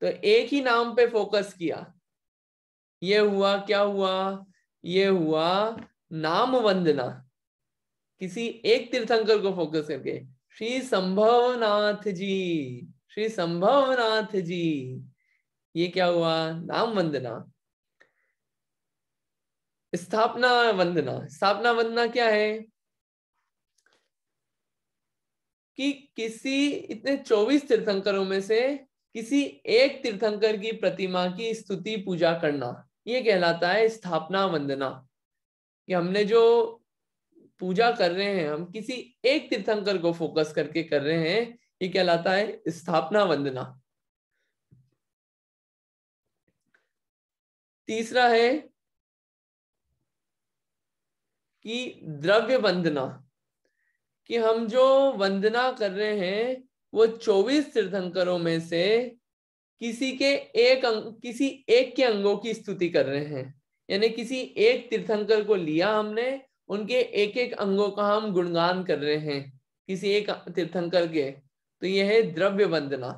तो एक ही नाम पे फोकस किया, ये हुआ, क्या हुआ? ये हुआ नाम वंदना। किसी एक तीर्थंकर को फोकस करके, श्री संभवनाथ जी, श्री संभवनाथ जी, ये क्या हुआ? नाम वंदना। स्थापना वंदना, स्थापना वंदना क्या है? कि किसी इतने 24 तीर्थंकरों में से किसी एक तीर्थंकर की प्रतिमा की स्तुति पूजा करना, ये कहलाता है स्थापना वंदना। कि हमने जो पूजा कर रहे हैं, हम किसी एक तीर्थंकर को फोकस करके कर रहे हैं, ये कहलाता है स्थापना वंदना। तीसरा है कि द्रव्य वंदना। कि हम जो वंदना कर रहे हैं वो 24 तीर्थंकरों में से किसी एक के अंगों की स्तुति कर रहे हैं। यानी किसी एक तीर्थंकर को लिया हमने, उनके एक एक अंगों का हम गुणगान कर रहे हैं किसी एक तीर्थंकर के, तो यह है द्रव्य वंदना।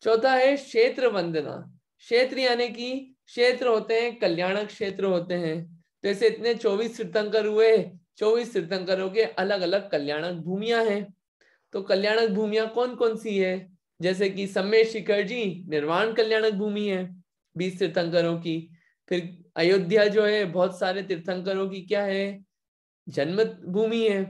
चौथा है क्षेत्र वंदना। क्षेत्र यानी कि क्षेत्र होते हैं, कल्याणक क्षेत्र होते हैं। तो ऐसे इतने 24 तीर्थंकर हुए, 24 तीर्थंकरों के अलग अलग कल्याणक भूमियां हैं। तो कल्याणक भूमियां कौन कौन सी है? जैसे कि सम्मेद शिखर जी निर्वाण कल्याणक भूमि है 20 तीर्थंकरों की। फिर अयोध्या जो है बहुत सारे तीर्थंकरों की क्या है? जन्म भूमि है।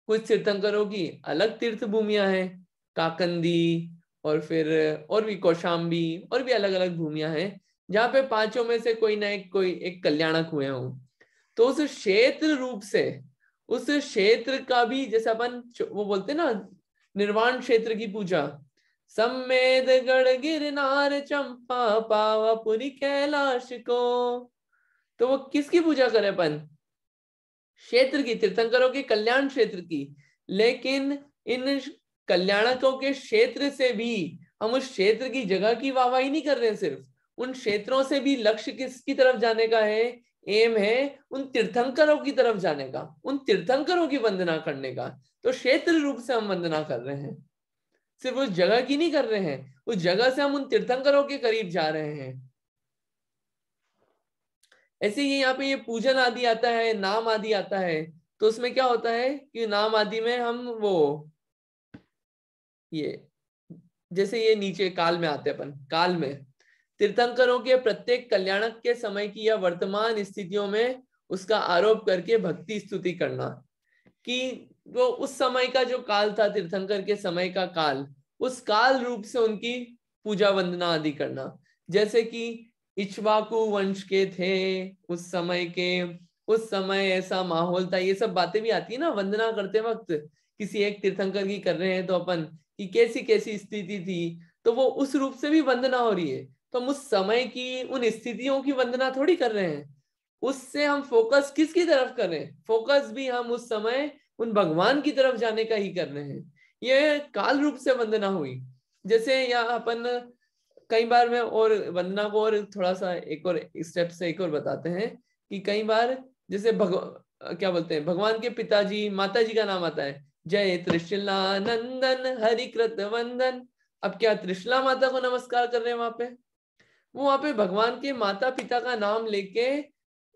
कुछ तीर्थंकरों की अलग तीर्थ भूमियां हैं, काकंदी और फिर और भी कौशाम्बी, और भी अलग अलग भूमियां हैं जहाँ पे पांचों में से कोई ना कोई एक कल्याणक हुए हों। तो उस क्षेत्र रूप से, उस क्षेत्र का भी, जैसे अपन वो बोलते हैं ना निर्वाण क्षेत्र की पूजा, सम्मेद गढ़ गिरनार चंपा पावापुरी कैलाश को, तो वो किसकी पूजा करें अपन? क्षेत्र की, तीर्थंकरों के कल्याण क्षेत्र की। लेकिन इन कल्याणकों के क्षेत्र से भी हम उस क्षेत्र की जगह की वाहवाही नहीं कर रहे हैं, सिर्फ उन क्षेत्रों से भी लक्ष्य किसकी तरफ जाने का है? एम है उन तीर्थंकरों की तरफ जाने का, उन तीर्थंकरों की वंदना करने का। तो क्षेत्र रूप से हम वंदना कर रहे हैं, सिर्फ उस जगह की नहीं कर रहे हैं, उस जगह से हम उन तीर्थंकरों के करीब जा रहे हैं। ऐसे ही यहाँ पे ये पूजन आदि आता है, नाम आदि आता है। तो उसमें क्या होता है कि नाम आदि में हम वो ये जैसे ये नीचे काल में आते अपन, काल में तीर्थंकरों के प्रत्येक कल्याणक के समय की या वर्तमान स्थितियों में उसका आरोप करके भक्ति स्तुति करना। कि वो उस समय का जो काल था, तीर्थंकर के समय का काल, उस काल रूप से उनकी पूजा वंदना आदि करना। जैसे कि इक्ष्वाकु वंश के थे उस समय के, उस समय ऐसा माहौल था, ये सब बातें भी आती है ना वंदना करते वक्त। किसी एक तीर्थंकर की कर रहे हैं तो अपन कि कैसी कैसी स्थिति थी, तो वो उस रूप से भी वंदना हो रही है। तो हम उस समय की उन स्थितियों की वंदना थोड़ी कर रहे हैं, उससे हम फोकस किसकी तरफ कर रहे हैं? फोकस भी हम उस समय उन भगवान की तरफ जाने का ही कर रहे हैं। ये काल रूप से वंदना हुई। जैसे यहाँ अपन कई बार में और वंदना को और थोड़ा सा एक और स्टेप से एक और बताते हैं कि कई बार जैसे क्या बोलते हैं, भगवान के पिताजी माता जी का नाम आता है, जय त्रिशला नंदन हरिकृत वंदन। अब क्या त्रिशला माता को नमस्कार कर रहे हैं वहां पे? वो वहां पे भगवान के माता पिता का नाम लेके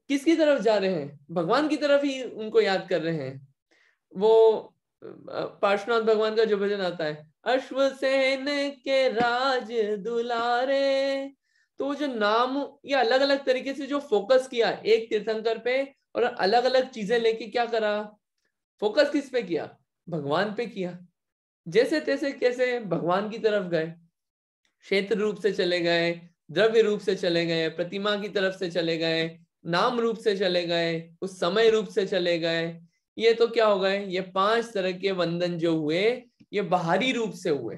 किसकी तरफ जा रहे हैं? भगवान की तरफ ही उनको याद कर रहे हैं। वो पार्श्वनाथ भगवान का जो भजन आता है, अश्वसेन के राज दुलारे, तो जो नाम ये अलग अलग तरीके से जो फोकस किया एक तीर्थंकर पे और अलग अलग चीजें लेके क्या करा, फोकस किस पे किया? भगवान पे किया। जैसे तैसे कैसे भगवान की तरफ गए, क्षेत्र रूप से चले गए, द्रव्य रूप से चले गए, प्रतिमा की तरफ से चले गए, नाम रूप से चले गए, उस समय रूप से चले गए। ये तो क्या हो गए? ये 5 तरह के वंदन जो हुए ये बाहरी रूप से हुए।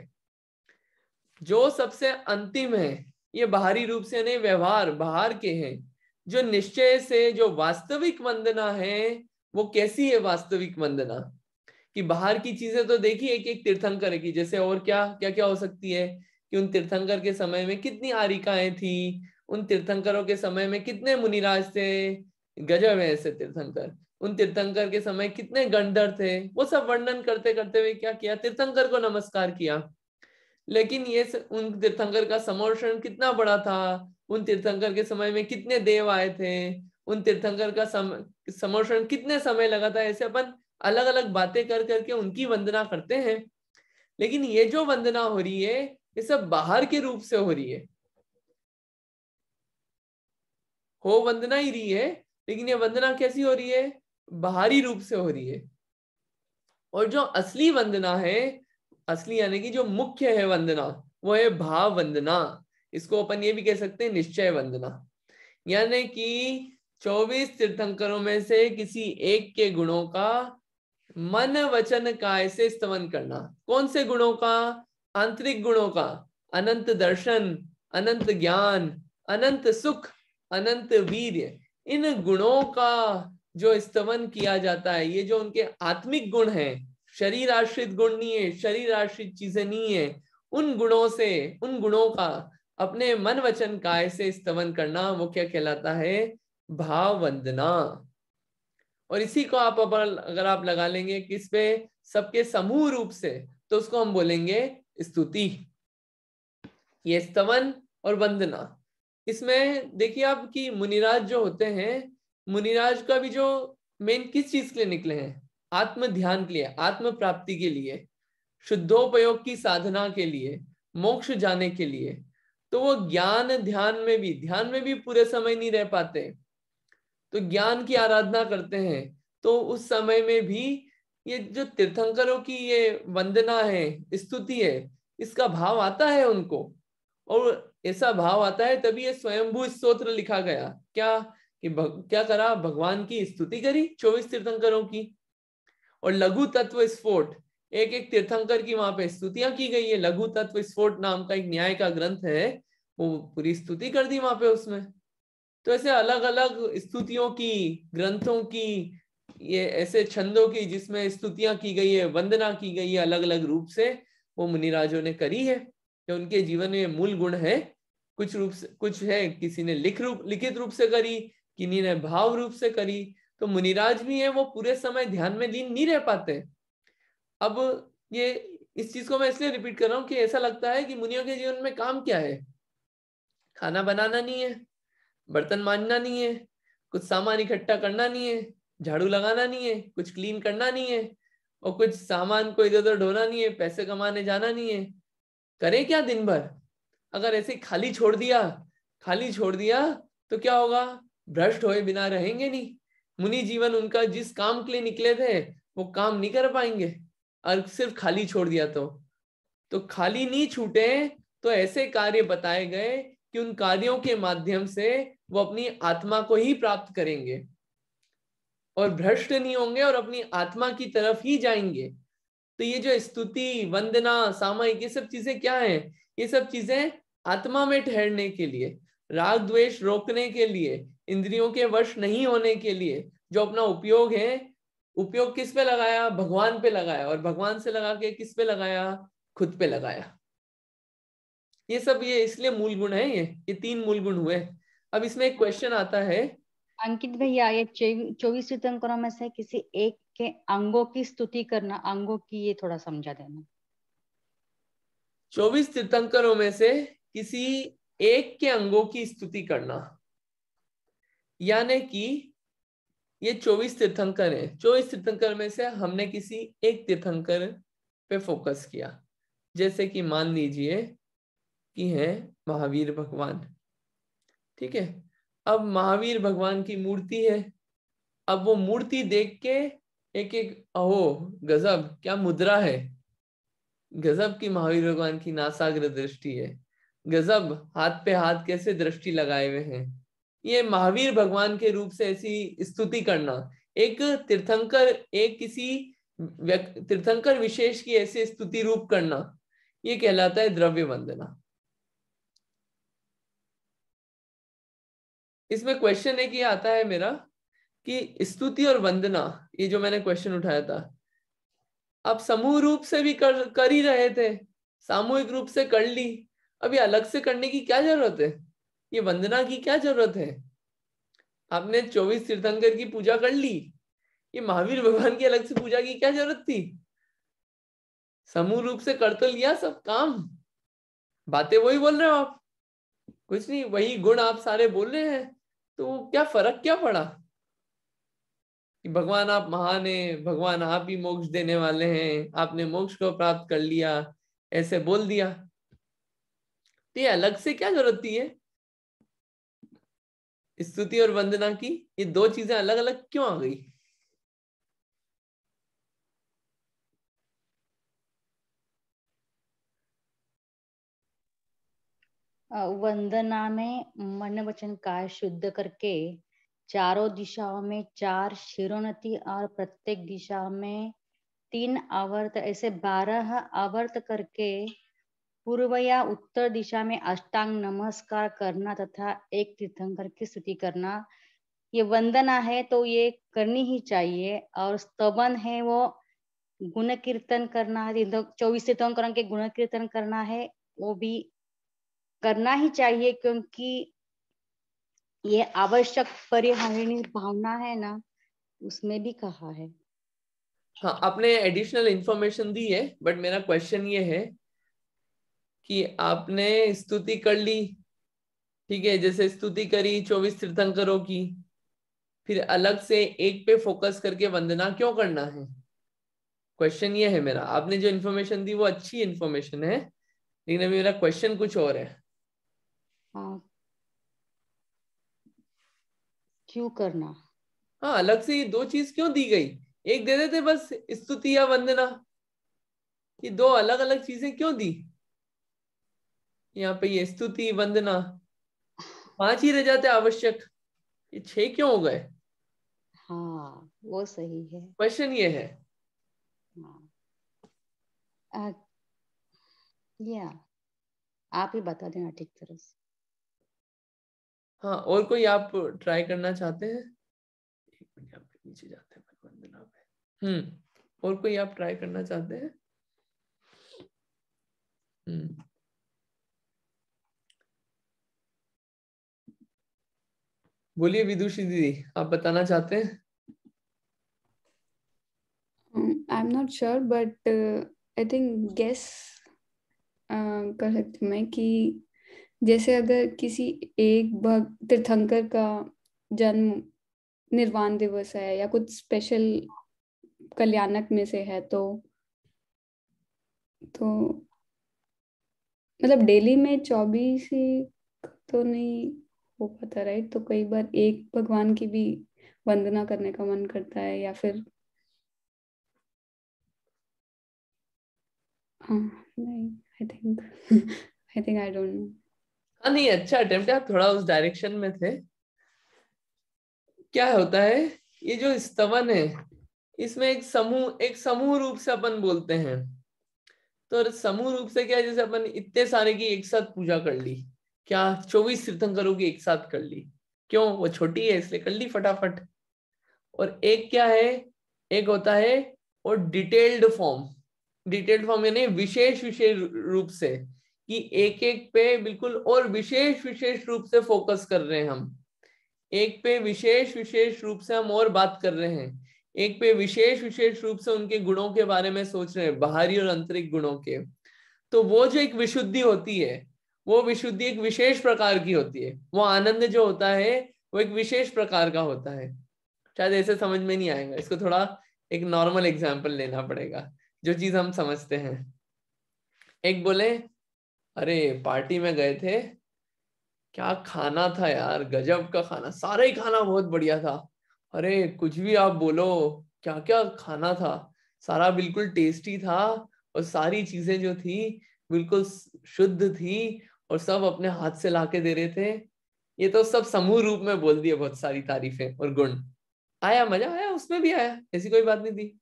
जो सबसे अंतिम है ये बाहरी रूप से नहीं, व्यवहार बाहर के हैं। जो निश्चय से जो वास्तविक वंदना है वो कैसी है? वास्तविक वंदना कि बाहर की चीजें तो देखी एक एक तीर्थंकर की, जैसे और क्या क्या क्या हो सकती है कि उन तीर्थंकर के समय में कितनी आरिकाएं थी, उन तीर्थंकरों के समय में कितने मुनिराज थे, गजब है ऐसे तीर्थंकर। उन तीर्थंकर के समय कितने गंधर्व थे, वो सब वर्णन करते करते हुए क्या किया? तीर्थंकर को नमस्कार किया। लेकिन ये उन तीर्थंकर का समर्षण कितना बड़ा था, उन तीर्थंकर के समय में कितने देव आए थे, उन तीर्थंकर का समर्षण कितने समय लगा था। ऐसे अपन अलग अलग बातें कर करके उनकी वंदना करते हैं। लेकिन ये जो वंदना हो रही है ये सब बाहर के रूप से हो रही है, हो वंदना ही रही है, लेकिन ये वंदना कैसी हो रही है? बाहरी रूप से हो रही है। और जो असली वंदना है, असली यानी कि जो मुख्य है वंदना, वो है भाव वंदना। इसको अपन ये भी कह सकते हैं निश्चय वंदना। यानी कि 24 तीर्थंकरों में से किसी एक के गुणों का मन वचन काय से स्तवन करना। कौन से गुणों का? आंतरिक गुणों का, अनंत दर्शन, अनंत ज्ञान, अनंत सुख, अनंत वीर्य, इन गुणों का जो स्तवन किया जाता है। ये जो उनके आत्मिक गुण हैं, शरीर आश्रित गुण नहीं है, शरीर आश्रित चीजें नहीं है, उन गुणों से, उन गुणों का अपने मन वचन काय से स्तवन करना, वो क्या कहलाता है? भाव वंदना। और इसी को आप अगर आप लगा लेंगे किस पे? सबके समूह रूप से, तो उसको हम बोलेंगे स्तुति। ये स्तवन और वंदना। इसमें देखिए आप कि मुनिराज जो होते हैं, मुनिराज का भी जो मेन किस चीज के लिए निकले हैं? आत्म ध्यान के लिए, आत्म प्राप्ति के लिए, शुद्धोपयोग की साधना के लिए, मोक्ष जाने के लिए। तो वो ध्यान में भी पूरे समय नहीं रह पाते, तो ज्ञान की आराधना करते हैं। तो उस समय में भी ये जो तीर्थंकरों की ये वंदना है, स्तुति है, इसका भाव आता है उनको। और ऐसा भाव आता है तभी ये स्वयंभू स्तोत्र लिखा गया। क्या कि क्या करा? भगवान की स्तुति करी 24 तीर्थंकरों की। और लघु तत्व स्फोट, एक एक तीर्थंकर की वहां पे स्तुतियां की गई है। लघु तत्व स्फोट नाम का एक न्याय का ग्रंथ है, वो पूरी स्तुति कर दी वहां पे उसमें। तो ऐसे अलग अलग स्तुतियों की, ग्रंथों की, ये ऐसे छंदों की जिसमें स्तुतियां की गई है, वंदना की गई है अलग अलग रूप से, वो मुनिराजों ने करी है। कि उनके जीवन में मूल गुण है, कुछ रूप से, कुछ है किसी ने लिखित रूप से करी, किन्हीं ने भाव रूप से करी। तो मुनिराज भी है वो पूरे समय ध्यान में लीन नहीं रह पाते। अब ये इस चीज को मैं इसलिए रिपीट कर रहा हूँ कि ऐसा लगता है कि मुनियों के जीवन में काम क्या है? खाना बनाना नहीं है, बर्तन मांजना नहीं है, कुछ सामान इकट्ठा करना नहीं है, झाड़ू लगाना नहीं है, कुछ क्लीन करना नहीं है, और कुछ सामान को इधर उधर ढोना नहीं है, पैसे कमाने जाना नहीं है। करे क्या दिन भर? अगर ऐसे खाली छोड़ दिया तो क्या होगा? भ्रष्ट होए बिना रहेंगे नहीं। मुनि जीवन उनका जिस काम के लिए निकले थे वो काम नहीं कर पाएंगे, और सिर्फ खाली छोड़ दिया तो खाली नहीं छूटे। तो ऐसे कार्य बताए गए कि उन कार्यों के माध्यम से वो अपनी आत्मा को ही प्राप्त करेंगे और भ्रष्ट नहीं होंगे और अपनी आत्मा की तरफ ही जाएंगे। तो ये जो स्तुति, वंदना, सामयिक, ये सब चीजें क्या है? ये सब चीजें आत्मा में ठहरने के लिए, राग द्वेष रोकने के लिए, इंद्रियों के वश नहीं होने के लिए जो अपना उपयोग है, उपयोग किस पे लगाया? भगवान पे लगाया, और भगवान से लगा के किस पे लगाया? खुद पे लगाया। ये सब ये इसलिए मूल गुण है, ये 3 मूल गुण हुए। अब इसमें एक क्वेश्चन आता है, अंकित भैया, ये 24 तीर्थंकरों में से किसी एक के अंगों की स्तुति करना, अंगों की, ये थोड़ा समझा देना। 24 तीर्थंकरों में से किसी एक के अंगों की स्तुति करना, यानी कि ये 24 तीर्थंकर हैं। 24 तीर्थंकर में से हमने किसी एक तीर्थंकर पे फोकस किया, जैसे कि मान लीजिए कि है महावीर भगवान, ठीक है। अब महावीर भगवान की मूर्ति है, अब वो मूर्ति देख के एक एक, अहो गजब, क्या मुद्रा है, गजब की महावीर भगवान की नासाग्र दृष्टि है, गजब हाथ पे हाथ कैसे दृष्टि लगाए हुए हैं। ये महावीर भगवान के रूप से ऐसी स्तुति करना, एक तीर्थंकर, एक किसी तीर्थंकर विशेष की ऐसे स्तुति रूप करना, ये कहलाता है द्रव्य वंदना। इसमें क्वेश्चन एक ये आता है मेरा कि स्तुति और वंदना, ये जो मैंने क्वेश्चन उठाया था, आप समूह रूप से भी कर ही रहे थे, सामूहिक रूप से कर ली, अभी अलग से करने की क्या जरूरत है? ये वंदना की क्या जरूरत है? आपने 24 तीर्थंकर की पूजा कर ली, ये महावीर भगवान की अलग से पूजा की क्या जरूरत थी? समूह रूप से कर तो लिया सब काम, बातें वही बोल रहे हो आप, कुछ नहीं, वही गुण आप सारे बोल रहे हैं, तो क्या फर्क क्या पड़ा कि भगवान आप महान है, भगवान आप ही मोक्ष देने वाले हैं, आपने मोक्ष को प्राप्त कर लिया, ऐसे बोल दिया, तो ये अलग से क्या जरूरत थी? है स्तुति और वंदना की ये 2 चीजें अलग अलग क्यों आ गई? वंदना में मन वचन काया शुद्ध करके चारों दिशाओं में 4 शिरोन्नति और प्रत्येक दिशा में 3 आवर्त, ऐसे 12 आवर्त करके पूर्व या उत्तर दिशा में अष्टांग नमस्कार करना तथा एक तीर्थंकर की स्तुति करना, ये वंदना है तो ये करनी ही चाहिए। और स्तवन है वो गुण कीर्तन करना है, 24 तीर्थंकरों के गुण कीर्तन करना है, वो भी करना ही चाहिए, क्योंकि ये आवश्यक परिहारिणी भावना है ना, उसमें भी कहा है। हाँ, आपने एडिशनल इंफॉर्मेशन दी है, बट मेरा क्वेश्चन ये है कि आपने स्तुति कर ली, ठीक है, जैसे स्तुति करी 24 तीर्थंकरों की, फिर अलग से एक पे फोकस करके वंदना क्यों करना है? क्वेश्चन ये है मेरा। आपने जो इन्फॉर्मेशन दी वो अच्छी इन्फॉर्मेशन है, लेकिन अभी मेरा क्वेश्चन कुछ और है। हाँ, क्यों करना? हाँ, अलग से ये 2 चीज क्यों दी गई? एक दे देते बस, स्तुति या वंदना, ये 2 अलग अलग चीजें क्यों दी? यहाँ पे ये स्तुति वंदना 5 ही रह जाते आवश्यक, ये 6 क्यों हो गए? हाँ, वो सही है। क्वेश्चन ये है। हाँ, या आप ही बता देना ठीक तरह से। हाँ, और कोई आप ट्राई करना चाहते हैं? एक मिनट, आप नीचे जाते हैं वंदना पे। और कोई आप ट्राई करना चाहते हैं? बोलिए विदुषी दीदी, आप बताना चाहते हैं? I am not sure but I think guess कर सकती हूँ मैं कि जैसे अगर किसी एक तीर्थंकर का जन्म निर्वाण दिवस है या कुछ स्पेशल कल्याणक में से है, तो मतलब डेली में 24 ही तो नहीं हो पाता, राइट? तो कई बार एक भगवान की भी वंदना करने का मन करता है, या फिर नहीं, I think I don't know. हाँ, नहीं, अच्छा अटेम्प्ट है, आप थोड़ा उस डायरेक्शन में थे। क्या होता है, ये जो स्तवन है, इसमें एक समूह रूप से अपन बोलते हैं। तो समूह रूप से क्या है, जैसे अपन इतने सारे की एक साथ पूजा कर ली, क्या 24 तीर्थंकरों की एक साथ कर ली, क्यों, वो छोटी है इसलिए कर ली फटाफट। और एक क्या है, एक होता है और डिटेल्ड फॉर्म यानी विशेष विशेष रूप से, कि एक एक पे बिल्कुल और विशेष विशेष रूप से फोकस कर रहे हैं हम, एक पे विशेष विशेष रूप से हम और बात कर रहे हैं, एक पे विशेष विशेष रूप से उनके गुणों के बारे में सोच रहे हैं, बाहरी और आंतरिक गुणों के। तो वो जो एक विशुद्धि होती है, वो विशुद्धि एक विशेष प्रकार की होती है, वो आनंद जो होता है वो एक विशेष प्रकार का होता है। शायद ऐसे समझ में नहीं आएगा, इसको थोड़ा एक नॉर्मल एग्जाम्पल लेना पड़ेगा जो चीज हम समझते हैं। एक बोले, अरे पार्टी में गए थे, क्या खाना था यार, गजब का खाना, सारा ही खाना बहुत बढ़िया था। अरे कुछ भी आप बोलो, क्या क्या खाना था, सारा बिल्कुल टेस्टी था, और सारी चीजें जो थी बिल्कुल शुद्ध थी, और सब अपने हाथ से लाके दे रहे थे। ये तो सब समूह रूप में बोल दिए बहुत सारी तारीफें और गुण, आया, मजा आया, उसमें भी आया, ऐसी कोई बात नहीं थी।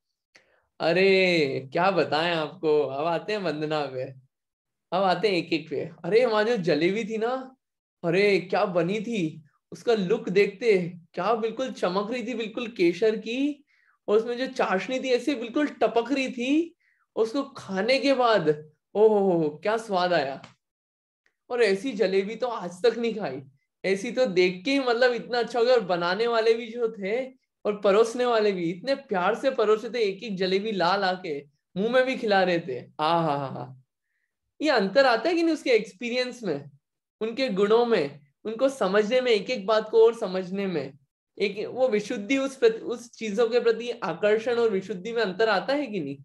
अरे क्या बताएं आपको, अब आते हैं वंदना पे, अब आते हैं एक एक पे। अरे वहां जो जलेबी थी ना, अरे क्या बनी थी, उसका लुक देखते, क्या बिल्कुल चमक रही थी, बिल्कुल केसर की, और उसमें जो चाशनी थी ऐसे बिल्कुल टपक रही थी, उसको खाने के बाद ओहो क्या स्वाद आया। और ऐसी जलेबी तो आज तक नहीं खाई, ऐसी तो देख के ही मतलब इतना अच्छा हो गया। और बनाने वाले भी जो थे और परोसने वाले भी इतने प्यार से परोसे थे, एक एक जलेबी ला ला के मुंह में भी खिला रहे थे। हा, ये अंतर आता है कि नहीं उसके एक्सपीरियंस में, उनके गुणों में, उनको समझने में, एक एक बात को और समझने में, एक वो विशुद्धि, उस चीजों के प्रति आकर्षण और विशुद्धि में अंतर आता है कि नहीं।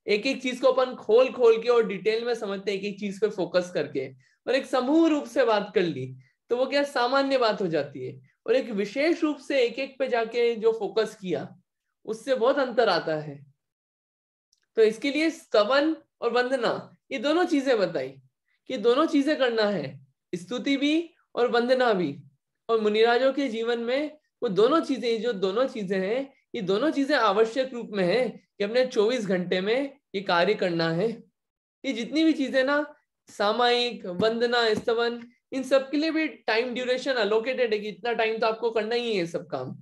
एक एक चीज को अपन खोल खोल के और डिटेल में समझते हैं, एक एक चीज पे फोकस करके, और एक समूह रूप से बात कर ली तो वो क्या सामान्य बात हो जाती है, और एक विशेष रूप से एक एक पे जाके जो फोकस किया उससे बहुत अंतर आता है। तो इसके लिए स्तवन और वंदना, ये दोनों चीजें बताई कि दोनों चीजें करना है, स्तुति भी और वंदना भी। और मुनिराजों के जीवन में वो दोनों चीजें, जो दोनों चीजें हैं, ये दोनों चीजें आवश्यक रूप में है कि अपने 24 घंटे में ये कार्य करना है। ये जितनी भी चीजें ना, सामायिक, वंदना, स्तवन, इन सब के लिए भी टाइम ड्यूरेशन अलोकेटेड है कि इतना टाइम तो आपको करना ही है ये सब काम।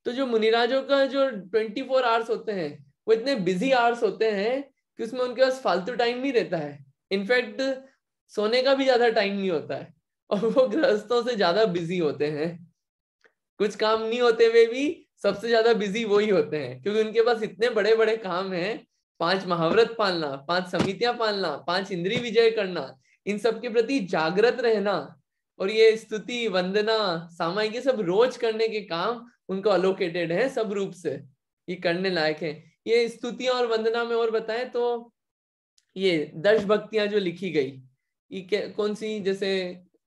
तो जो मुनिराजों का जो 24 आवर्स होते हैं, वो इतने बिजी आवर्स होते हैं कि उसमें उनके पास फालतू टाइम नहीं रहता है। इनफैक्ट सोने का भी ज्यादा टाइम नहीं होता है, और वो गृहस्थों से ज्यादा बिजी होते हैं। कुछ काम नहीं होते हुए भी सबसे ज्यादा बिजी वही होते हैं, क्योंकि उनके पास इतने बड़े बड़े काम हैं, 5 महाव्रत पालना, 5 समितियां पालना, 5 इंद्रिय विजय करना, इन सब के प्रति जागृत रहना, और ये स्तुति, वंदना, सामायिक, ये सब रोज करने के काम उनको अलोकेटेड है सब रूप से, ये करने लायक है। ये स्तुतियां और वंदना में और बताएं तो ये 10 भक्तियां जो लिखी गई, ये कौन सी, जैसे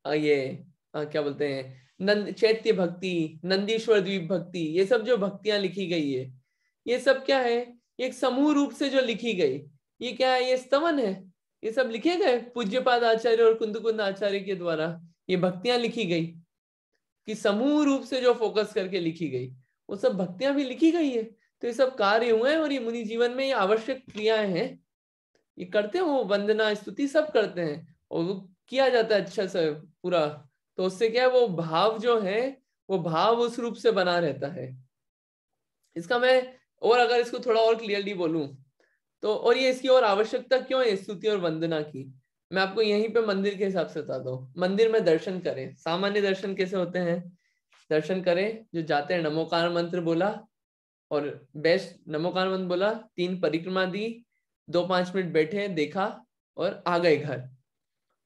क्या बोलते हैं, चैत्य भक्ति, नंदीश्वर द्वीप भक्ति, ये सब जो भक्तियां लिखी गई है, ये सब क्या है, एक समूह रूप से जो लिखी गई, ये क्या है, ये स्तवन है। ये सब लिखे गए पूज्यपाद आचार्य और कुंदकुंद आचार्य के द्वारा, ये भक्तियां लिखी गई कि समूह रूप से जो फोकस करके लिखी गई, वो सब भक्तियां भी लिखी गई है। तो ये सब कार्य हुए हैं, और ये मुनि जीवन में ये आवश्यक क्रियाएं हैं, ये करते हैं, वो वंदना स्तुति सब करते हैं, और वो किया जाता है अच्छा से पूरा। तो उससे क्या है, वो भाव जो है, वो भाव उस रूप से बना रहता है। इसका मैं और अगर इसको थोड़ा और क्लियरली बोलूं तो, और ये इसकी और आवश्यकता क्यों है स्तुति और वंदना की, मैं आपको यहीं पे मंदिर के हिसाब से बताता हूँ। मंदिर में दर्शन करें, सामान्य दर्शन कैसे होते हैं, दर्शन करें, जो जाते हैं नमोकार मंत्र बोला, और बेस्ट नमोकार मंत्र बोला, 3 परिक्रमा दी, 2-5 मिनट बैठे, देखा और आ गए घर।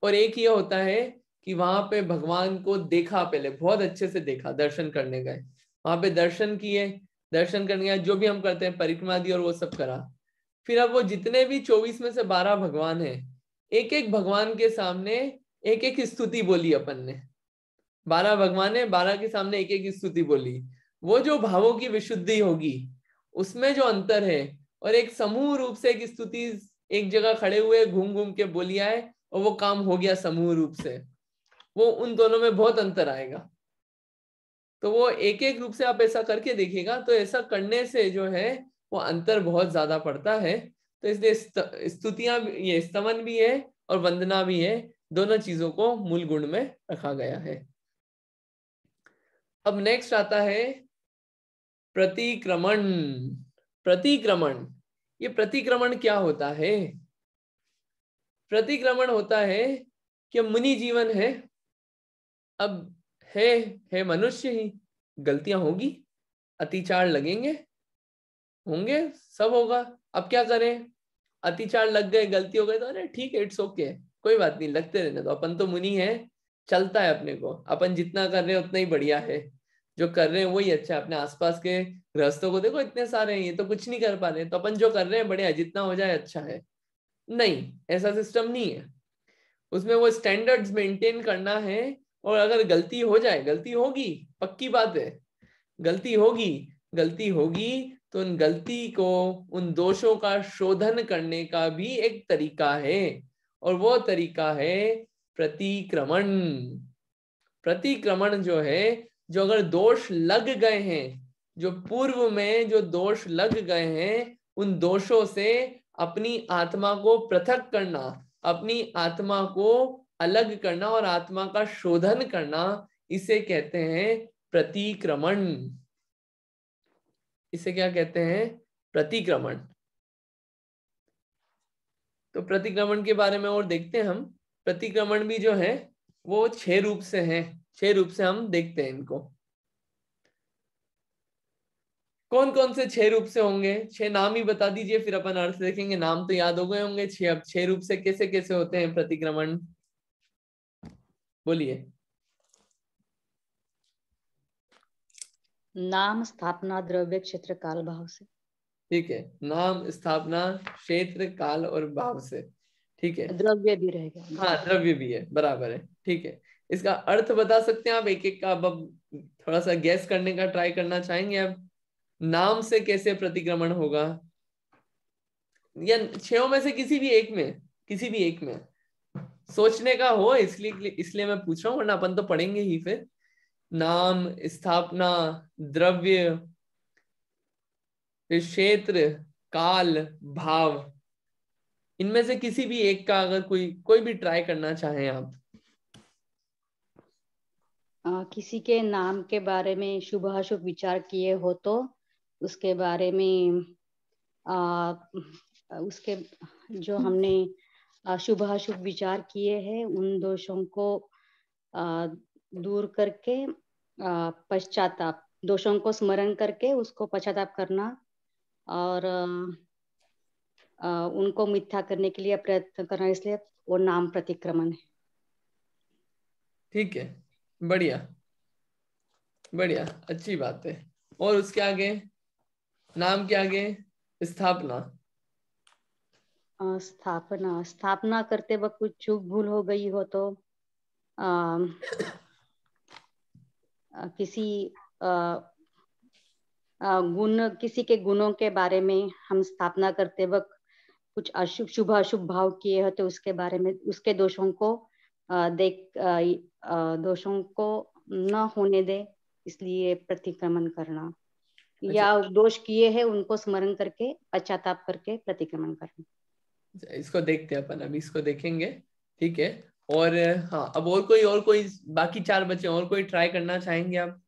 और एक ये होता है कि वहां पे भगवान को देखा, पहले बहुत अच्छे से देखा, दर्शन करने गए, वहां पे दर्शन किए, दर्शन करने गए, जो भी हम करते हैं परिक्रमा दी और वो सब करा। फिर अब वो जितने भी 24 में से 12 भगवान हैं, एक एक भगवान के सामने एक एक स्तुति बोली अपन ने, 12 भगवान है, 12 के सामने एक एक स्तुति बोली। वो जो भावों की विशुद्धि होगी उसमें जो अंतर है, और एक समूह रूप से एक स्तुति एक जगह खड़े हुए घूम घूम के बोलिया है और वो काम हो गया समूह रूप से, वो उन दोनों में बहुत अंतर आएगा। तो वो एक एक रूप से आप ऐसा करके देखिएगा, तो ऐसा करने से जो है वो अंतर बहुत ज्यादा पड़ता है। तो इसलिए स्तुतियां ये स्तवन भी है और वंदना भी है, दोनों चीजों को मूल गुण में रखा गया है। अब नेक्स्ट आता है प्रतिक्रमण। प्रतिक्रमण, ये प्रतिक्रमण क्या होता है? प्रतिक्रमण होता है कि मुनि जीवन है, अब है मनुष्य ही, गलतियां होगी, अतिचार लगेंगे, होंगे, सब होगा। अब क्या करें? अतिचार लग गए, गलती हो गई तो अरे ठीक है, इट्स ओके, कोई बात नहीं, लगते रहने दो, अपन तो मुनि है, चलता है अपने को, अपन जितना कर रहे हैं उतना ही बढ़िया है, जो कर रहे हैं वही अच्छा है। अपने आसपास के रास्तों को देखो, इतने सारे हैं, ये तो कुछ नहीं कर पा रहे, तो अपन जो कर रहे हैं बढ़िया, जितना हो जाए अच्छा है। नहीं, ऐसा सिस्टम नहीं है। उसमें वो स्टैंडर्ड्स मेंटेन करना है, और अगर गलती हो जाए, गलती होगी, पक्की बात है, गलती होगी, गलती होगी, तो उन गलती को, उन दोषों का शोधन करने का भी एक तरीका है, और वो तरीका है प्रतिक्रमण। प्रतिक्रमण जो है, जो अगर दोष लग गए हैं, जो पूर्व में जो दोष लग गए हैं, उन दोषों से अपनी आत्मा को पृथक करना, अपनी आत्मा को अलग करना और आत्मा का शोधन करना, इसे कहते हैं प्रतिक्रमण। इसे क्या कहते हैं? प्रतिक्रमण। तो प्रतिक्रमण के बारे में और देखते हैं हम। प्रतिक्रमण भी जो है वो 6 रूप से है, 6 रूप से हम देखते हैं इनको। कौन कौन से 6 रूप से होंगे? 6 नाम ही बता दीजिए, फिर अपन अर्थ देखेंगे। नाम तो याद हो गए होंगे 6, अब 6 रूप से कैसे कैसे होते हैं प्रतिक्रमण, बोलिए। नाम, स्थापना, द्रव्य, क्षेत्र, काल, भाव से। ठीक है, नाम, स्थापना, क्षेत्र, काल और भाव से। ठीक है, द्रव्य भी रहेगा। हाँ द्रव्य भी है, बराबर है। ठीक है, इसका अर्थ बता सकते हैं आप एक एक का? अब थोड़ा सा गैस करने का ट्राई करना चाहेंगे आप? नाम से कैसे प्रतिक्रमण होगा, या 6 में से किसी भी एक में, किसी भी एक में सोचने का हो, इसलिए इसलिए मैं पूछ रहा हूँ, वरना अपन तो पढ़ेंगे ही फिर। नाम, स्थापना, द्रव्य, क्षेत्र, काल, भाव, इनमें से किसी भी एक का अगर कोई भी ट्राई करना चाहें आप। किसी के नाम के बारे में शुभ अशुभ विचार किए हो तो उसके बारे में उसके जो हमने शुभ अशुभ विचार किए हैं उन दोषों को दूर करके पश्चाताप, दोषों को स्मरण करके उसको पश्चाताप करना और उनको मिथ्या करने के लिए प्रयत्न करना, इसलिए वो नाम प्रतिक्रमण है। ठीक है, बढ़िया बढ़िया, अच्छी बात है। और उसके आगे, नाम के आगे स्थापना। स्थापना, स्थापना करते वक्त कुछ चूक भूल हो गई हो तो किसी गुण, किसी के गुणों के बारे में हम स्थापना करते वक्त कुछ अशुभ, शुभ अशुभ भाव किए हो तो उसके बारे में, उसके दोषों को दोषों को न होने दे, इसलिए प्रतिक्रमण करना। अच्छा, या दोष किए हैं उनको स्मरण करके पश्चाताप करके प्रतिक्रमण करना। इसको देखते हैं अपन, अभी इसको देखेंगे। ठीक है, और हाँ, अब और कोई बाकी 4 बचे, और कोई ट्राई करना चाहेंगे आप?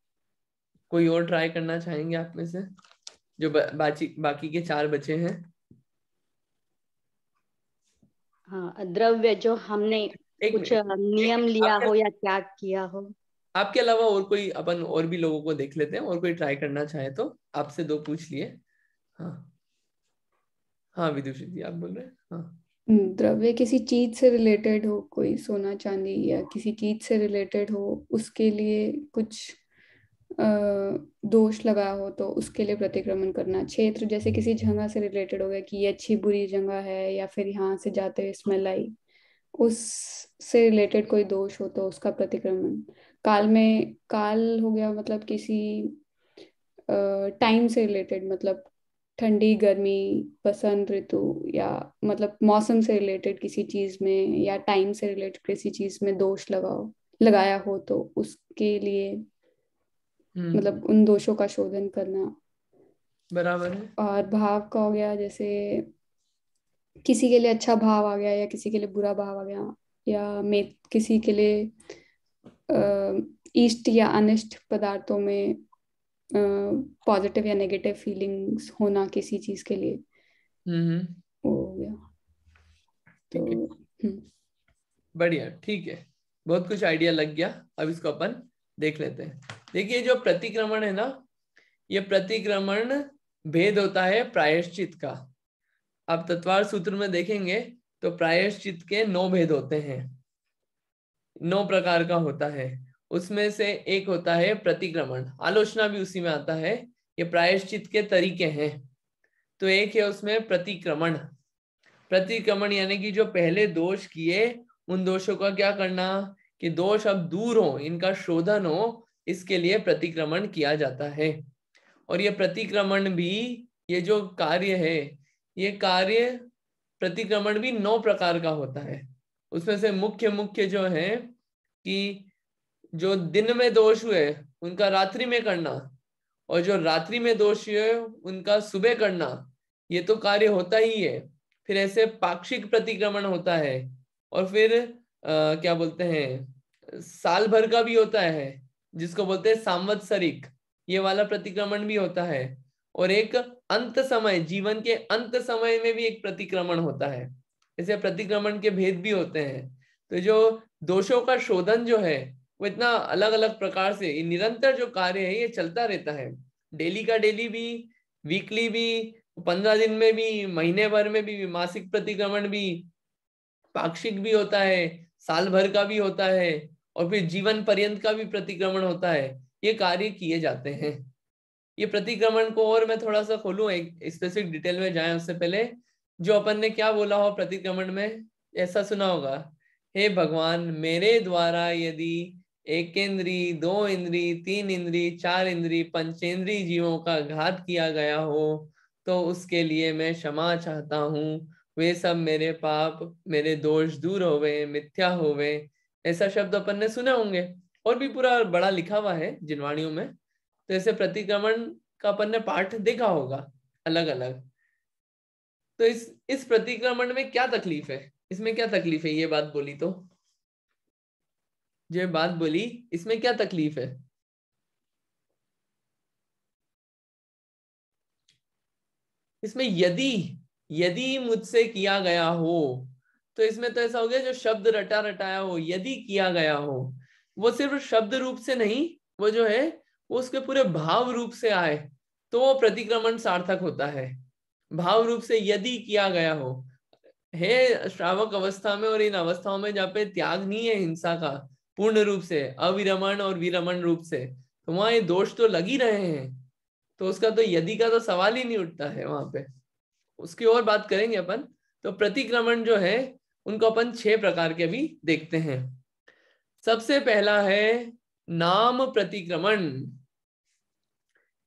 कोई और ट्राई करना चाहेंगे आप में से, जो बाकी के 4 बचे हैं? हाँ, द्रव्य जो हमने कुछ नियम लिया हो या त्याग किया हो। आपके अलावा और कोई, अपन और भी लोगों को देख लेते हैं, और कोई ट्राई करना चाहे तो। आपसे 2 पूछ लिए। हाँ हाँ, विदुषी जी आप बोल रहे हैं? हाँ, द्रव्य किसी चीज से रिलेटेड हो, कोई सोना चांदी या किसी चीज से रिलेटेड हो, उसके लिए कुछ दोष लगा हो तो उसके लिए प्रतिक्रमण करना। क्षेत्र जैसे किसी जगह से रिलेटेड हो गया कि ये अच्छी बुरी जगह है, या फिर यहाँ से जाते हुए स्मेल आई, उस से रिलेटेड कोई दोष हो तो उसका प्रतिक्रमण। काल में, काल हो गया मतलब किसी टाइम से रिलेटेड, मतलब ठंडी गर्मी, बसंत ऋतु, या मतलब मौसम से रिलेटेड किसी चीज में, या टाइम से रिलेटेड किसी चीज में दोष लगाया हो तो उसके लिए मतलब उन दोषों का शोधन करना। बराबर है। और भाव का हो गया, जैसे किसी के लिए अच्छा भाव आ गया या किसी के लिए बुरा भाव आ गया, या में किसी के लिए इष्ट या अनिष्ट पदार्थों में पॉजिटिव या नेगेटिव फीलिंग्स होना किसी चीज के लिए, वो हो गया। तो ठीक है, बढ़िया, ठीक है, बहुत कुछ आइडिया लग गया। अब इसको अपन देख लेते हैं। देखिए जो प्रतिक्रमण है ना, ये प्रतिक्रमण भेद होता है प्रायश्चित का। आप तत्वार सूत्र में देखेंगे तो प्रायश्चित के 9 भेद होते हैं, 9 प्रकार का होता है। उसमें से एक होता है प्रतिक्रमण, आलोचना भी उसी में आता है। ये प्रायश्चित के तरीके हैं। तो एक है उसमें प्रतिक्रमण। प्रतिक्रमण यानी कि जो पहले दोष किए उन दोषों का क्या करना, कि दोष अब दूर हो, इनका शोधन हो, इसके लिए प्रतिक्रमण किया जाता है। और ये प्रतिक्रमण भी, ये जो कार्य है, ये कार्य प्रतिक्रमण भी 9 प्रकार का होता है। उसमें से मुख्य मुख्य जो है कि जो दिन में दोष हुए उनका रात्रि में करना, और जो रात्रि में दोष हुए उनका सुबह करना, ये तो कार्य होता ही है। फिर ऐसे पाक्षिक प्रतिक्रमण होता है, और फिर क्या बोलते हैं, साल भर का भी होता है जिसको बोलते हैं सांवत्सरिक, ये वाला प्रतिक्रमण भी होता है। और एक अंत समय, जीवन के अंत समय में भी एक प्रतिक्रमण होता है। ऐसे प्रतिक्रमण के भेद भी होते हैं। तो जो दोषों का शोधन जो है वो इतना अलग अलग प्रकार से, निरंतर जो कार्य है ये चलता रहता है। डेली का डेली भी, वीकली भी, 15 दिन में भी, महीने भर में भी, मासिक प्रतिक्रमण भी, पाक्षिक भी होता है, साल भर का भी होता है, और फिर जीवन पर्यंत का भी प्रतिक्रमण होता है। ये कार्य किए जाते हैं। ये प्रतिक्रमण को और मैं थोड़ा सा खोलूं, एक स्पेसिफिक डिटेल में जाए उससे पहले, जो अपन ने क्या बोला हो प्रतिक्रमण में, ऐसा सुना होगा, हे भगवान, मेरे द्वारा यदि एक इंद्री, 2 इंद्री, 3 इंद्री, 4 इंद्री, पंचेंद्री जीवों का घात किया गया हो तो उसके लिए मैं क्षमा चाहता हूँ। वे सब मेरे पाप, मेरे दोष दूर होवे, मिथ्या होवे। ऐसा शब्द अपन ने सुने होंगे, और भी पूरा बड़ा लिखा हुआ है जिनवाणियों में। तो ऐसे प्रतिक्रमण का अपन ने पाठ देखा होगा अलग अलग। तो इस प्रतिक्रमण में क्या तकलीफ है, इसमें क्या तकलीफ है, ये बात बोली तो, जो बात बोली इसमें क्या तकलीफ है? इसमें यदि यदि मुझसे किया गया हो, तो इसमें तो ऐसा हो गया जो शब्द रटा रटाया हो, यदि किया गया हो, वो सिर्फ शब्द रूप से नहीं, वो जो है वो उसके पूरे भाव रूप से आए तो वो प्रतिक्रमण सार्थक होता है। भाव रूप से यदि किया गया हो, है श्रावक अवस्था में और इन अवस्थाओं में जहाँ पे त्याग नहीं है हिंसा का पूर्ण रूप से, अविरमण और विरमण रूप से, तो वहां ये दोष तो लग ही रहे हैं। तो उसका तो यदि का तो सवाल ही नहीं उठता है वहां पे। उसकी और बात करेंगे अपन। तो प्रतिक्रमण जो है उनको अपन 6 प्रकार के भी देखते हैं। सबसे पहला है नाम प्रतिक्रमण।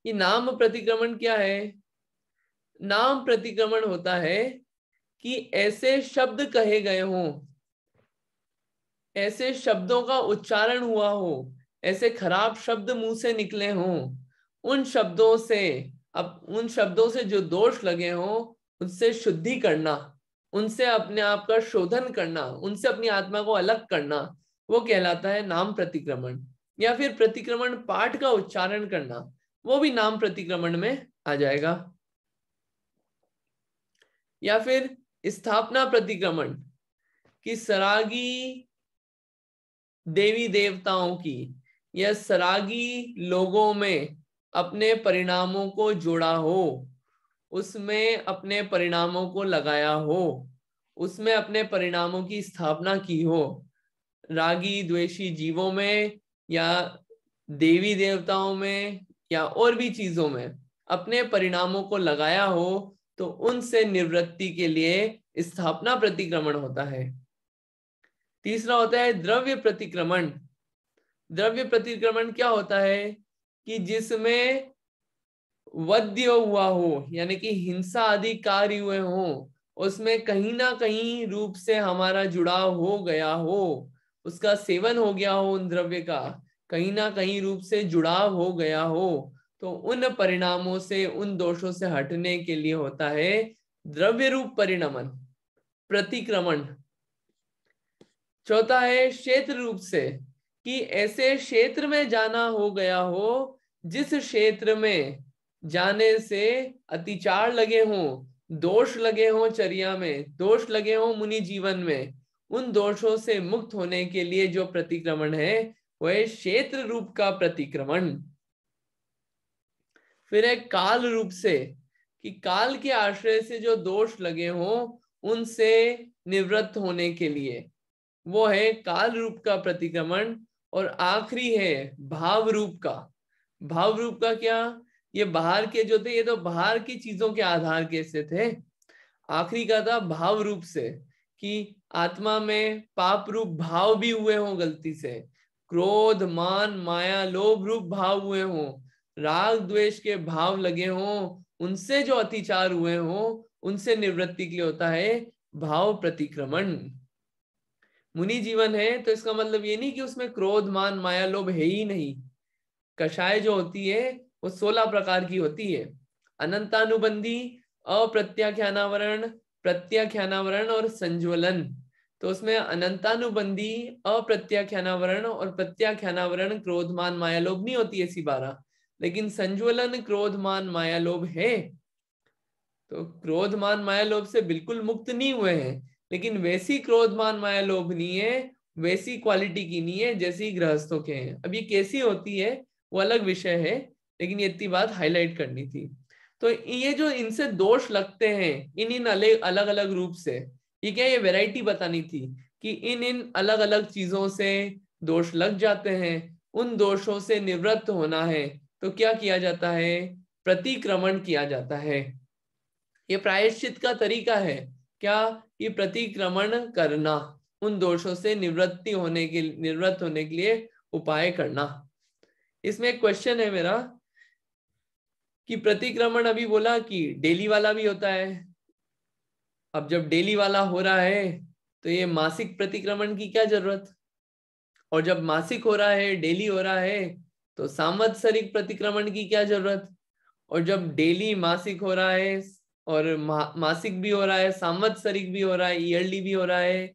ये नाम प्रतिक्रमण क्या है? नाम प्रतिक्रमण होता है कि ऐसे शब्द कहे गए हों, ऐसे शब्दों का उच्चारण हुआ हो, ऐसे खराब शब्द मुंह से निकले हों, उन शब्दों से, अब उन शब्दों से जो दोष लगे हों उनसे शुद्धि करना, उनसे अपने आप का शोधन करना, उनसे अपनी आत्मा को अलग करना, वो कहलाता है नाम प्रतिक्रमण। या फिर प्रतिक्रमण पाठ का उच्चारण करना, वो भी नाम प्रतिक्रमण में आ जाएगा। या फिर स्थापना प्रतिक्रमण, कि सरागी देवी देवताओं की या सरागी लोगों में अपने परिणामों को जोड़ा हो, उसमें अपने परिणामों को लगाया हो, उसमें अपने परिणामों की स्थापना की हो। रागी द्वेषी जीवों में या देवी देवताओं में या और भी चीजों में अपने परिणामों को लगाया हो, तो उनसे निवृत्ति के लिए स्थापना प्रतिक्रमण होता है। तीसरा होता है द्रव्य प्रतिक्रमण। द्रव्य प्रतिक्रमण क्या होता है? कि जिसमें वध्य हुआ हो, यानी कि हिंसा आदि कार्य हुए हो, उसमें कहीं ना कहीं रूप से हमारा जुड़ाव हो गया हो, उसका सेवन हो गया हो, उन द्रव्य का कहीं ना कहीं रूप से जुड़ाव हो गया हो, तो उन परिणामों से, उन दोषों से हटने के लिए होता है द्रव्य रूप परिणमन, प्रतिक्रमण। चौथा है क्षेत्र रूप से, कि ऐसे क्षेत्र में जाना हो गया हो जिस क्षेत्र में जाने से अतिचार लगे हों, दोष लगे हों चर्या में, दोष लगे हों मुनि जीवन में, उन दोषों से मुक्त होने के लिए जो प्रतिक्रमण है वह क्षेत्र रूप का प्रतिक्रमण। फिर है काल रूप से, कि काल के आश्रय से जो दोष लगे हों उनसे निवृत्त होने के लिए, वो है काल रूप का प्रतिक्रमण। और आखिरी है भाव रूप का। भाव रूप का क्या, ये बाहर के जो थे ये तो बाहर की चीजों के आधार के से थे। आखिरी का था भाव रूप से, कि आत्मा में पाप रूप भाव भी हुए हों गलती से, क्रोध मान माया लोभ रूप भाव हुए हों, राग द्वेष के भाव लगे हों, उनसे जो अतिचार हुए हों, उनसे निवृत्ति के लिए होता है भाव प्रतिक्रमण। मुनि जीवन है तो इसका मतलब ये नहीं कि उसमें क्रोध मान माया लोभ है ही नहीं। कषाय जो होती है वो 16 प्रकार की होती है। अनंतानुबंधी, अप्रत्याख्यानावरण, प्रत्याख्यानावरण और संज्वलन। तो उसमें अनंतानुबंधी, अप्रत्याख्यानावरण और प्रत्याख्यानावरण क्रोध मान माया लोभ नहीं होती ऐसी 12, लेकिन संज्वलन क्रोध मान माया लोभ है। तो क्रोध मान माया लोभ से बिल्कुल मुक्त नहीं हुए हैं, लेकिन वैसी क्रोध मान माया लोभ नहीं है, वैसी क्वालिटी की नहीं है जैसी गृहस्थों के हैं। अब ये कैसी होती है वो अलग विषय है, लेकिन ये इतनी बात हाईलाइट करनी थी। तो ये जो इनसे दोष लगते हैं इन अलग अलग रूप से, ये क्या, ये वैरायटी बतानी थी कि इन अलग अलग चीजों से दोष लग जाते हैं, उन दोषों से निवृत्त होना है तो क्या किया जाता है, प्रतिक्रमण किया जाता है। ये प्रायश्चित का तरीका है क्या, ये प्रतिक्रमण करना, उन दोषों से निवृत्त होने के लिए उपाय करना। इसमें एक क्वेश्चन है मेरा कि प्रतिक्रमण अभी बोला कि डेली वाला भी होता है। अब जब डेली वाला हो रहा है तो ये मासिक प्रतिक्रमण की क्या जरूरत, और जब मासिक हो रहा है डेली हो रहा है तो सांवत्सरिक प्रतिक्रमण की क्या जरूरत, और जब डेली मासिक हो रहा है और मासिक भी हो रहा है, सांवत्सरिक भी हो रहा है, ईयरली भी हो रहा है,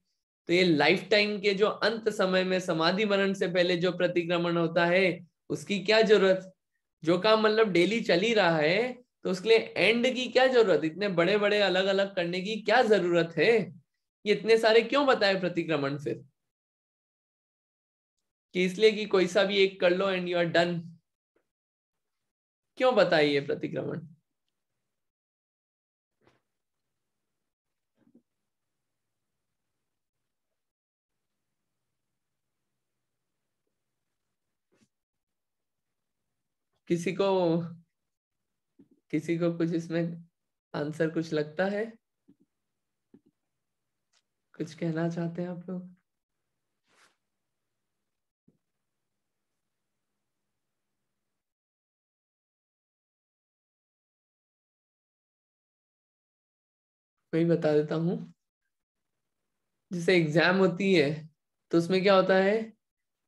तो ये लाइफ टाइम के जो अंत समय में समाधि मरण से पहले जो प्रतिक्रमण होता है उसकी क्या जरूरत। जो काम मतलब डेली चल ही रहा है तो उसके लिए एंड की क्या जरूरत, इतने बड़े बड़े अलग अलग करने की क्या जरूरत है, ये इतने सारे क्यों बताए प्रतिक्रमण फिर, कि इसलिए कि कोई सा भी एक कर लो एंड यू आर डन, क्यों बताइए ये प्रतिक्रमण। किसी को कुछ इसमें आंसर कुछ लगता है, कुछ कहना चाहते हैं आप लोग। मैं बता देता हूं, जैसे एग्जाम होती है तो उसमें क्या होता है,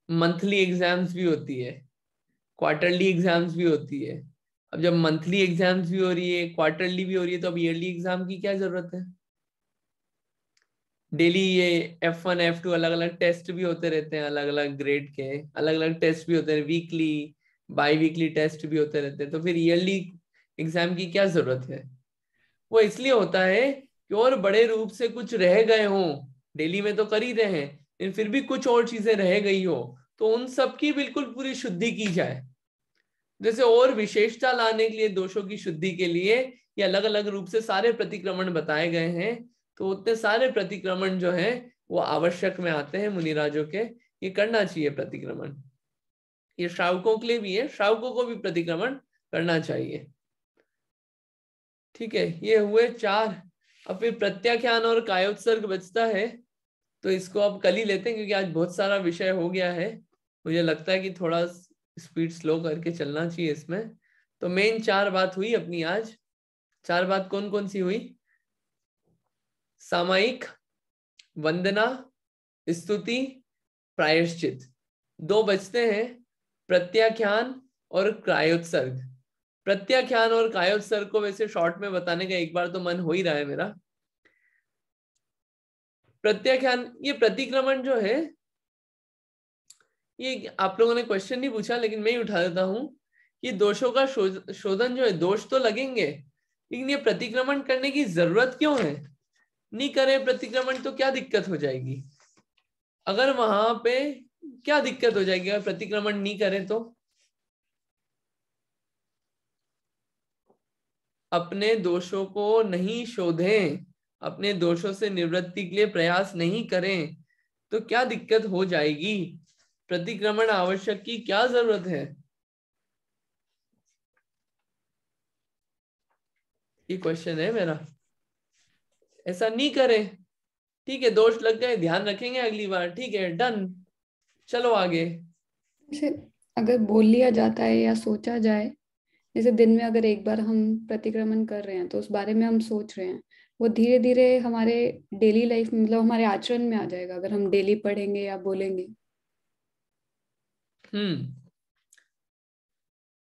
मंथली एग्जाम्स भी होती है, क्वार्टरली एग्जाम्स भी होती है। अब जब मंथली एग्जाम्स भी हो रही है, क्वार्टरली भी हो रही है, तो अब ईयरली एग्जाम की क्या जरूरत है। डेली ये F1 F2 अलग अलग टेस्ट भी होते रहते हैं, अलग अलग ग्रेड के अलग अलग टेस्ट भी होते हैं, वीकली बाई वीकली टेस्ट भी होते रहते हैं, तो फिर ईयरली एग्जाम की क्या जरूरत है। वो इसलिए होता है कि और बड़े रूप से कुछ रह गए हों, डेली में तो कर ही रहे हैं लेकिन फिर भी कुछ और चीजें रह गई हो तो उन सब की बिल्कुल पूरी शुद्धि की जाए। जैसे और विशेषता लाने के लिए, दोषों की शुद्धि के लिए ये अलग अलग रूप से सारे प्रतिक्रमण बताए गए हैं, तो उतने सारे प्रतिक्रमण जो है वो आवश्यक में आते हैं मुनिराजों के, ये करना चाहिए प्रतिक्रमण। ये श्रावकों के लिए भी है, श्रावकों को भी प्रतिक्रमण करना चाहिए। ठीक है, ये हुए 4। अब फिर प्रत्याख्यान और कायोत्सर्ग बचता है, तो इसको अब कल ही लेते हैं क्योंकि आज बहुत सारा विषय हो गया है। मुझे लगता है कि थोड़ा स्पीड स्लो करके चलना चाहिए इसमें। तो मेन 4 बात हुई अपनी आज। 4 बात कौन कौन सी हुई, सामायिक, वंदना, स्तुति, प्रायश्चित। 2 बचते हैं, प्रत्याख्यान और क्रायोत्सर्ग। प्रत्याख्यान और कायोत्सर्ग को वैसे शॉर्ट में बताने का एक बार तो मन हो ही रहा है मेरा। प्रत्याख्यान, ये प्रतिक्रमण जो है, ये आप लोगों ने क्वेश्चन नहीं पूछा लेकिन मैं ही उठा देता हूं कि दोषों का शोधन जो है, दोष तो लगेंगे लेकिन ये प्रतिक्रमण करने की जरूरत क्यों है? नहीं करे प्रतिक्रमण तो क्या दिक्कत हो जाएगी? अगर वहां पे क्या दिक्कत हो जाएगी अगर प्रतिक्रमण नहीं करे तो? अपने दोषों को नहीं शोधें, अपने दोषों से निवृत्ति के लिए प्रयास नहीं करें तो क्या दिक्कत हो जाएगी? प्रतिक्रमण आवश्यक की क्या जरूरत है? ये क्वेश्चन है मेरा। ऐसा नहीं करें, ठीक है, दोष लग गए, ध्यान रखेंगे अगली बार, ठीक है, डन, चलो आगे। जैसे अगर बोल लिया जाता है या सोचा जाए, जैसे दिन में अगर एक बार हम प्रतिक्रमण कर रहे हैं तो उस बारे में हम सोच रहे हैं, वो धीरे धीरे हमारे डेली लाइफ में, मतलब हमारे आचरण में आ जाएगा अगर हम डेली पढ़ेंगे या बोलेंगे।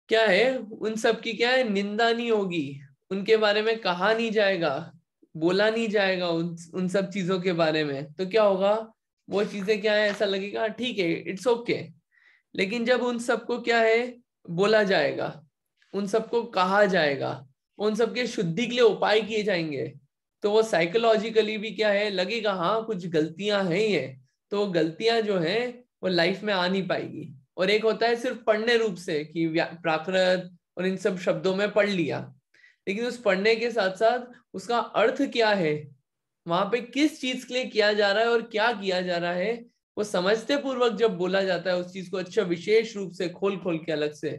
क्या है, उन सब की क्या है, निंदा नहीं होगी, उनके बारे में कहा नहीं जाएगा, बोला नहीं जाएगा उन सब चीजों के बारे में, तो क्या होगा, वो चीजें क्या है, ऐसा लगेगा ठीक है, इट्स ओके। लेकिन जब उन सबको क्या है बोला जाएगा, उन सबको कहा जाएगा, उन सबके शुद्धि के लिए उपाय किए जाएंगे, तो वो साइकोलॉजिकली भी क्या है लगेगा, हाँ कुछ गलतियां हैं ये, तो वो गलतियां जो है वो लाइफ में आ नहीं पाएगी। और एक होता है सिर्फ पढ़ने रूप से कि प्राकृत और इन सब शब्दों में पढ़ लिया, लेकिन उस पढ़ने के साथ साथ उसका अर्थ क्या है, वहां पे किस चीज के लिए किया जा रहा है और क्या किया जा रहा है, वो समझते पूर्वक जब बोला जाता है उस चीज को अच्छा विशेष रूप से खोल खोल के अलग से,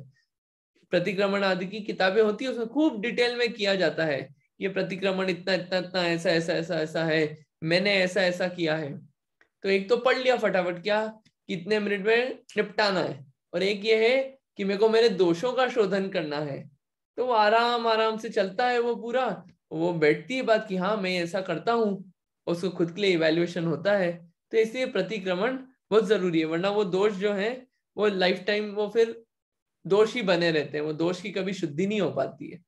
प्रतिक्रमण आदि की किताबें होती है उसमें खूब डिटेल में किया जाता है, ये प्रतिक्रमण इतना इतना इतना ऐसा ऐसा ऐसा ऐसा है, मैंने ऐसा ऐसा किया है। तो एक तो पढ़ लिया फटाफट क्या कितने मिनट में निपटाना है, और एक ये है कि मेरे को मेरे दोषों का शोधन करना है, तो वो आराम आराम से चलता है वो पूरा, वो बैठती है बात कि हाँ मैं ऐसा करता हूँ, उसको खुद के लिए इवैल्यूएशन होता है। तो इसलिए प्रतिक्रमण बहुत जरूरी है, वरना वो दोष जो है वो लाइफ टाइम वो फिर दोष ही बने रहते हैं, वो दोष की कभी शुद्धि नहीं हो पाती है।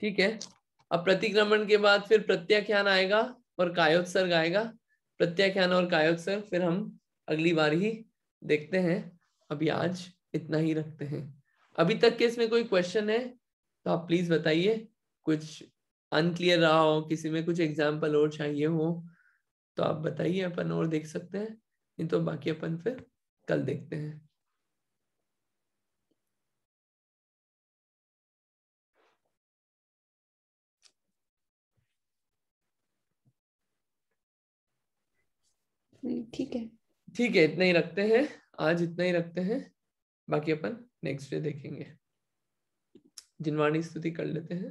ठीक है, अब प्रतिक्रमण के बाद फिर प्रत्याख्यान आएगा और कायोत्सर्ग आएगा। प्रत्याख्यान और कायोत्सर्ग फिर हम अगली बार ही देखते हैं, अभी आज इतना ही रखते हैं। अभी तक के इसमें कोई क्वेश्चन है तो आप प्लीज बताइए, कुछ अनक्लियर रहा हो, किसी में कुछ एग्जाम्पल और चाहिए हो तो आप बताइए, अपन और देख सकते हैं, नहीं तो बाकी अपन फिर कल देखते हैं। ठीक है, ठीक है, इतना ही रखते हैं, आज इतना ही रखते हैं, बाकी अपन नेक्स्ट डे देखेंगे। जिनवाणी स्तुति कर लेते हैं।